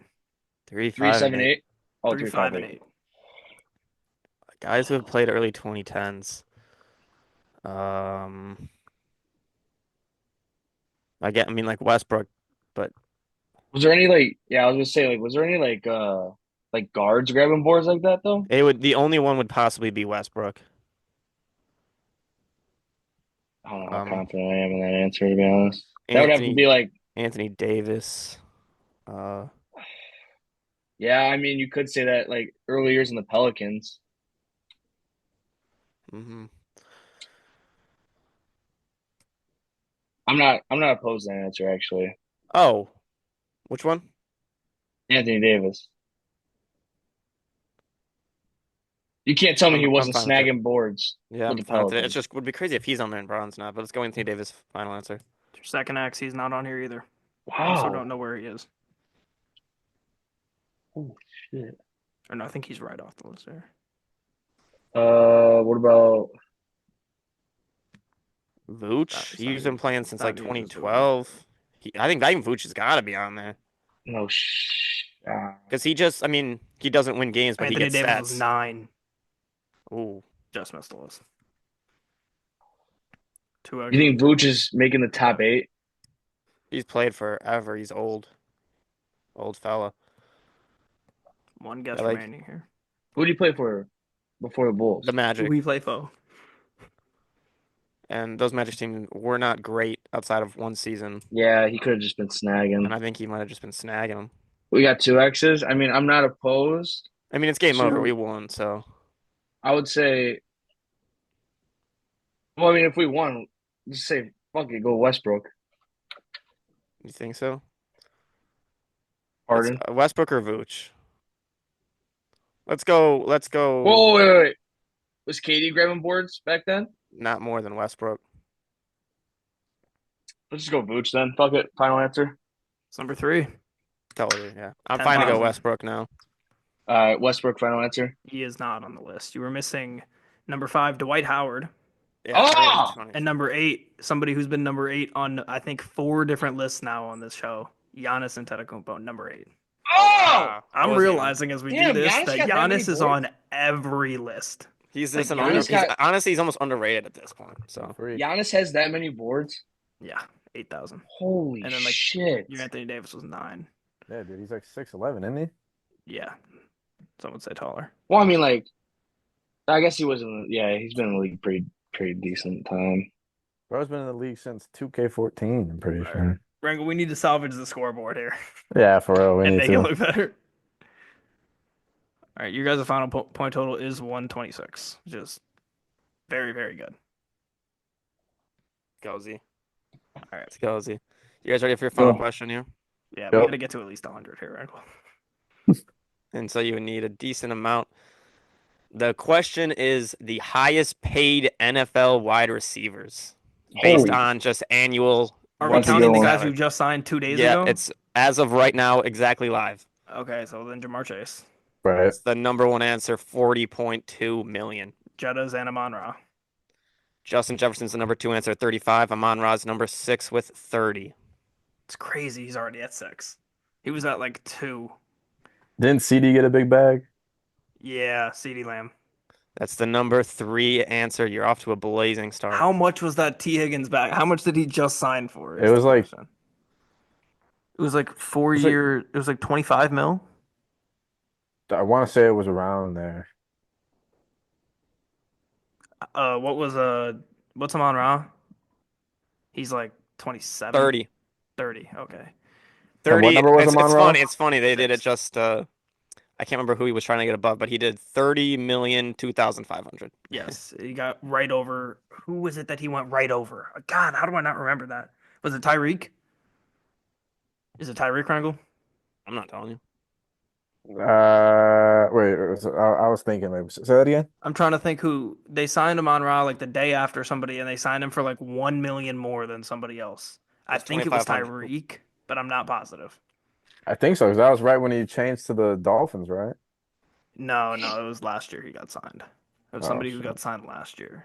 3, three, 5, and seven, 8. eight. Oh, 3, three, 5, five, and eight. 8. Guys who have played early 2010s. Um, I mean like Westbrook, but Was there any like? Yeah, I was gonna say like, was there any like guards grabbing boards like that though? the only one would possibly be Westbrook. I don't know how Um, confident I am in that answer to be honest. That would have to Anthony be like, Anthony Davis. yeah. I mean, you could say that like early years in the Pelicans. hmm I'm not opposed to that answer actually. Oh, Which one? Anthony Davis. You can't tell me he I'm wasn't fine with it. snagging boards Yeah, with I'm the fine with it. It Pelicans. just would be crazy if he's on there and Braun's not. But let's go Anthony Davis. Final answer. Your second X, he's not on here either. Also, Wow. don't know where he is. Holy shit. Or no, I think he's right off the list there. What about Vooch. It's not He's been even- playing it's since not like even his 2012. I think Vooch has got to be on there no because he just. I mean, he doesn't win games, but he Anthony gets Davis was stats. 9. Ooh, Just missed the list. You think Vooch is making the top 8? he's played forever. He's old fella. One guess I like remaining here. Who did he play for before the Bulls? the Who Magic, he play for? and those Magic teams were not great outside of one season, Yeah, he could have just been and snagging. I think he might have just been snagging them. We got 2 X's. I mean, I'm not opposed I mean, it's game over. to. We won, so I would say. Well, I mean, if we won, just say fuck it, go Westbrook. you think so? Harden. Westbrook or Vooch? Let's go. Let's Whoa, go. wait. Was KD grabbing boards back then? Not more than Westbrook. Let's just go Vooch then. Fuck it. Final answer. It's number 3. Totally, yeah. I'm 10 fine to go thousand. Westbrook now. Westbrook. Final answer. He is not on the list. You were missing number 5, Dwight Howard. Yeah, Oh! And number 8, somebody who's been number 8 on, I think, 4 different lists now on this show. Giannis Antetokounmpo, number 8. Oh! I'm realizing as we Damn, do this Giannis that got that many Giannis is boards? on every list. He's Like, just an Giannis honestly, he's almost underrated at this point. So Freak. Giannis has that many boards. Yeah, 8,000. Holy And then, like, shit! Your Anthony Davis was 9. Yeah, dude, he's like 6'11", isn't he? Yeah, some would say taller. Well, I mean, like, I guess he wasn't. Yeah, he's been in the league pretty decent time. Bro's been in the league since 2K14, I'm pretty Right. sure. Rangel, we need to salvage the scoreboard here Yeah, for real, we and need make it to. look better. All right, you guys' final point total is 126, which is very, very good. Gozy. All right. It's Gozy. You guys ready for your final Go. question here? Yeah, we Yep. got to get to at least 100 here, Rangel. And so you would need a decent amount. The question is the highest paid NFL wide receivers based Holy- on just annual. Are we That's a counting good the one. guys who just signed 2 days Yeah, ago? it's as of right now exactly live. Okay, so then Jamar Chase, Right. It's the number one answer, 40.2 million. Jedda's, and Amon-Ra. Justin Jefferson's the number 2 answer, 35. Amon-Ra's number 6 with 30. It's crazy. He's already at 6. He was at like 2. Didn't CD get a big bag? Yeah, CeeDee Lamb. That's the number 3 answer. You're off to a blazing start. How much was that T. Higgins back? How much did he just sign for? It was like- It was like 4 It's like- year. It was like 25 mil. I want to say it was around there. What's Amon-Ra? He's like 27. 30. 30. Okay. And 30. what number was it's Amon-Ra? funny. It's funny. They did it 6. just I can't remember who he was trying to get above, but he did 30,002,500. Yes, he got right over. Who was it that he went right over? God, how do I not remember that? Was it Tyreek? Is it Tyreek Rangel? I'm not telling you. Wait, I was thinking, like, say that again? I'm trying to think who they signed him on Raw like the day after somebody, and they signed him for like 1 million more than somebody else. I It's think it was 2,500. Tyreek, but I'm not positive. I think so, because that was right when he changed to the Dolphins, right? No, it was last year he got signed. It was Oh, somebody who shit. got signed last year.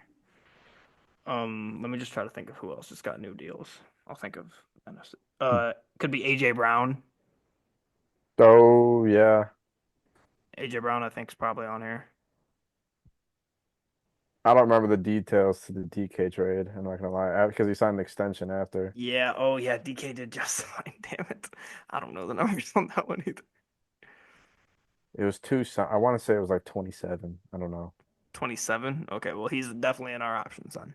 Let me just try to think of who else just got new deals. I'll think of could be AJ Brown. Oh, yeah. AJ Brown, I think, is probably on here. I don't remember the details to the DK trade. I'm not gonna lie, because he signed an extension after. Yeah. Oh, yeah. DK did just sign. Damn it. I don't know the numbers on that one either. It was I want to say it was like 27. I don't know. 27. Okay. Well, he's definitely in our options then.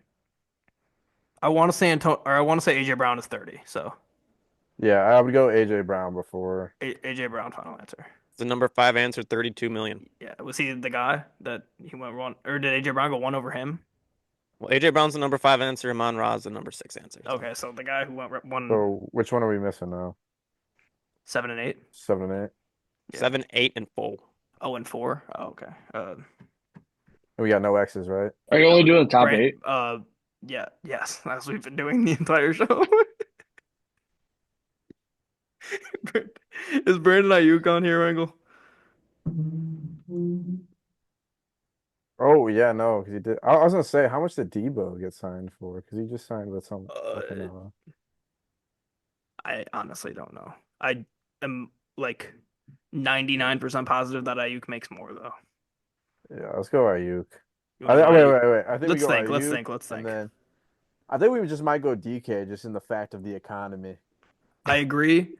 I want to say AJ Brown is 30. So Yeah, I would go AJ Brown before. AJ Brown, final answer. The number 5 answer, 32 million. Yeah. Was he the guy that he went one, or did AJ Brown go one over him? Well, AJ Brown's the number 5 answer. Amon-Ra's the number 6 answer. So. Okay. So the guy who went one. So which one are we missing now? 7 and 8. 7 and 8. Yeah. 7, 8, and 4. 0 and 4. Oh, okay. We got no X's, right? Are you only doing the top Brand, 8? yeah, yes, as we've been doing the entire show. Is Brandon Ayuk on here, Rangel? Oh yeah, no, because he did. I was gonna say, how much did Debo get signed for? Because he just signed with some fucking. I honestly don't know. I am like 99% positive that Ayuk makes more though. Yeah, let's go Ayuk. You want to go Wait, Ayuk? wait, wait. I think we Let's go think. Ayuk, Let's and think. then I think we just might go DK just in the fact of the economy. I agree.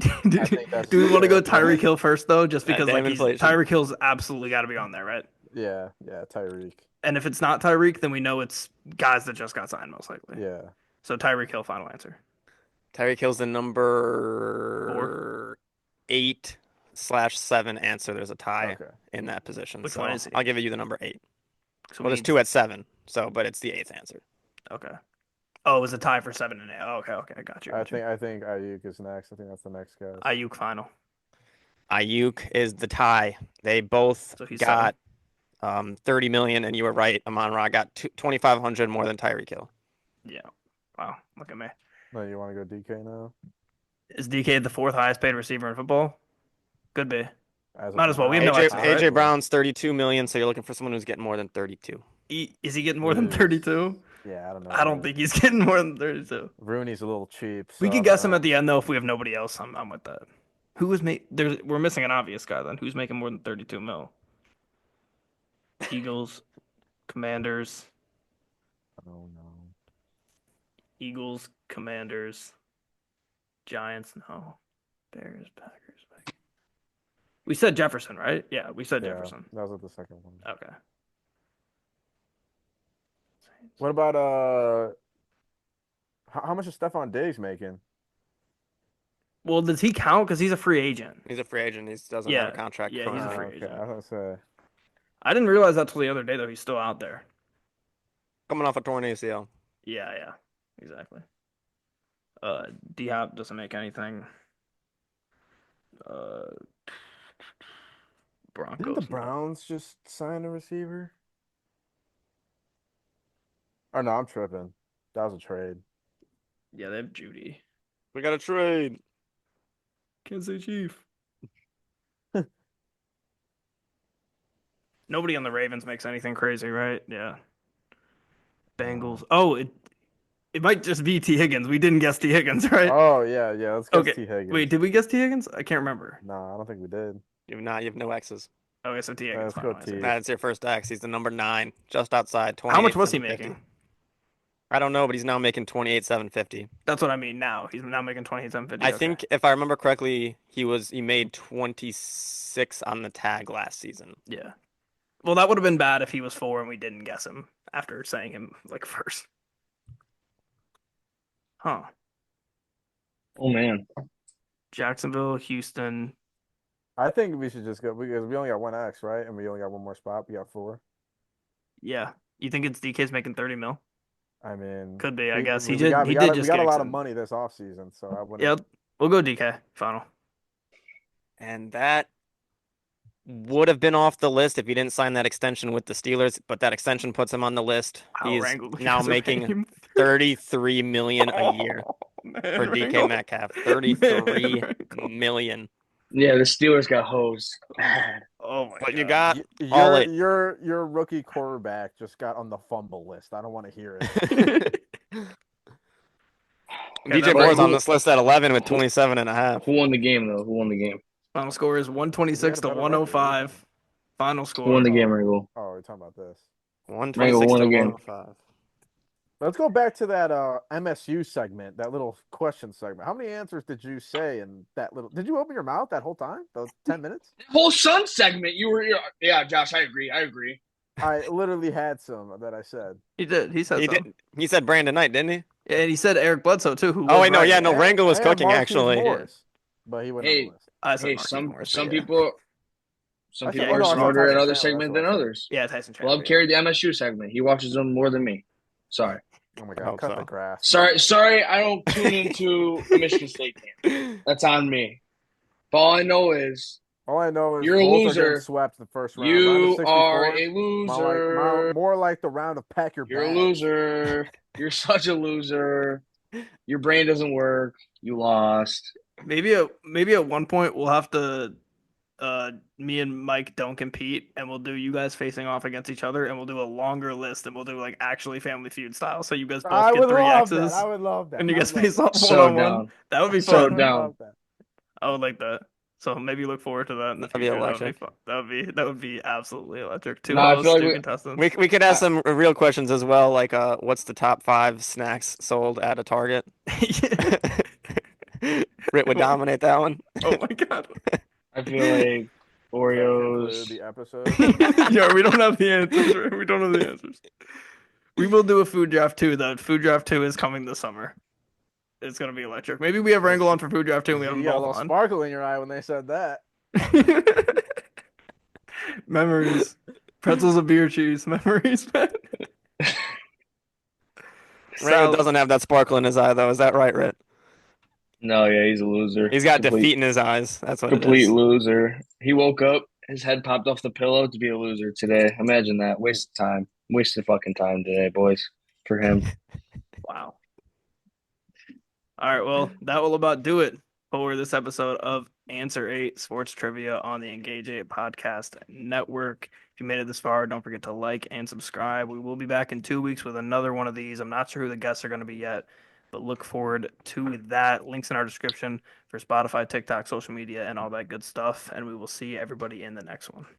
I think that's Do we just want to go fair play. Tyreek Hill first though? Just That because damn like inflation. Tyreek Hill's absolutely got to be on there, right? Yeah, Tyreek. And if it's not Tyreek, then we know it's guys that just got signed most likely. Yeah. So Tyreek Hill, final answer. Tyreek Hill's the 4. number 8/7 answer. There's a tie Okay. in that position. Which so one is he? I'll give you the number 8. So Well, there's 2 at 7. So, but it's the 8th answer. Okay. Oh, it was a tie for 7 and 8. Oh, okay, I got you. I think Ayuk is next. I think that's the next guy. Ayuk final. Ayuk is the tie. They both So he's got 30 million, and you were right. Amon-Ra got 2,500 more than Tyreek Hill. Yeah. Wow. Look at me. No, you want to go DK now? Is DK the 4th highest paid receiver in football? Could be. As of Might as well. We have now, no AJ, X's, right? AJ Brown's 32 million, so you're looking for someone who's getting more than 32. Is he getting more than Yes. 32? Yeah, I don't know. I don't think he's getting more than 32. Rooney's a little cheap. We so could I guess don't him know. at the end though if we have nobody else. I'm with that. Who is we're missing an obvious guy then. Who's making more than 32 mil? Eagles, Commanders, Oh no. Eagles, Commanders, Giants, no. Bears, Packers. We said Jefferson, right? Yeah, we said Yeah, Jefferson. that was the second one. Okay. What about how much is Stephon Diggs making? Well, does he count? Because he's a free agent. He's a free agent. He doesn't have Yeah, a contract. yeah, he's a currently. free Okay, agent. I was gonna say. I didn't realize that till the other day though. He's still out there. Coming off a torn ACL. Yeah, exactly. D-Hop doesn't make anything. Broncos. Didn't the Browns just sign a receiver? Oh no, I'm tripping. That was a trade. Yeah, they have Judy. We got a trade. Kansas City Chief. Nobody on the Ravens makes anything crazy, right? Yeah. Bengals. Oh, it might just be T. Higgins. We didn't guess T. Higgins, right? Oh yeah. Let's guess Okay. T. Higgins. Wait, did we guess T. Higgins? I can't remember. No, I don't think we did. You have no X's. Okay, so T. Higgins. Let's go final answer. T. That's your first X. He's the number 9, just outside. How much was he 28,750. making? I don't know, but he's now making 28,750. That's what I mean now. He's now making 27.50. I think if I remember correctly, he made 26 on the tag last season. Yeah. Well, that would have been bad if he was 4 and we didn't guess him after saying him like first. Huh. Oh man. Jacksonville, Houston. I think we should just go because we only got one X, right? And we only got one more spot. We got 4. Yeah. You think it's DK's making 30 mil? I mean, Could be, I guess. we He did got just a get lot of extended. money this offseason, so I wouldn't. Yeah, we'll go DK final. And that would have been off the list if he didn't sign that extension with the Steelers, but that extension puts him on the list. Wow, He's Rangel, you now guys are paying making him 33 million a year man, for DK Rangel. Metcalf. 33 Rangel. million. Yeah, the Steelers got hosed. Oh my But you God. got all it. Your rookie quarterback just got on the fumble list. I don't want to hear it. DJ that Moore's might- on this list at 11 with 27 and a half. Who won the game though? Who won the game? Final score is 126 to better record. 105. Final Who score. won the game, Rangel? Oh, we're talking about this. 126 won to again. 105. Let's go back to that MSU segment, that little question segment. How many answers did you say in that little? Did you open your mouth that whole time? Those 10 minutes? Whole Sun segment. You were yeah, Josh. I agree. I literally had some that I said. He did. He said He so. did. He said Brandon Knight, didn't he? Yeah, and he said Eric Bledsoe too. Who? Oh, was wait, no, right. yeah, no, Rangel was And cooking, Marquise actually. Morris, but he went on Hey, the list. I said Hey, Marquise some Morris, some but yeah. people I said- are no, I said smarter at Tyson other Chandler, segment that's than what I said. others. Yeah, Tyson Chandler. Love carried the MSU segment. He watches them more than me. Sorry. Oh my I God, hope cut so. the grass. Sorry, I don't tune into a Michigan State game. That's on me. But all I know is All I know is you're a Bulls are getting loser. swept the first round. Round of You are 64, a loser. more like the round of pack your You're a bags. loser. You're such a loser. Your brain doesn't work. You lost. Maybe at one point we'll have to me and Mike don't compete and we'll do you guys facing off against each other and we'll do a longer list and we'll do like actually Family Feud style. So you guys both I get would three love that. X's I would love that. and you I guys would love face that. off one So on one. down. That would be So fun. I would down. love that. I would like that. So maybe look forward to that in the That'd be future. That would be electric. fun. That would be absolutely electric. Two No, I feel hosts, like two we. contestants. We could ask I, some real questions as well, like what's the top 5 snacks sold at a Target? Rit would dominate that one. Oh my god. I feel like Does that conclude Oreos. the episode? Yeah, we don't have the answers. We don't have the answers. We will do a food draft too, though. Food draft 2 is coming this summer. It's gonna be electric. Maybe we have Rangel on for food draft 2 and we have them You got a both little on. sparkle in your eye when they said that. Memories. Pretzels of beer cheese. Memories, man. Rangel Sal, doesn't have that sparkle in his eye, though. Is that right, Rit? No, yeah, he's a loser. He's got Complete, defeat in his eyes. That's what it complete is. loser. He woke up, his head popped off the pillow to be a loser today. Imagine that. Waste of time. Waste of fucking time today, boys. For him. wow. All right, well, that will about do it for this episode of Answer 8 Sports Trivia on the Engage 8 Podcast Network. If you made it this far, don't forget to like and subscribe. We will be back in 2 weeks with another one of these. I'm not sure who the guests are going to be yet, but look forward to that. Links in our description for Spotify, TikTok, social media, and all that good stuff. And we will see everybody in the next one.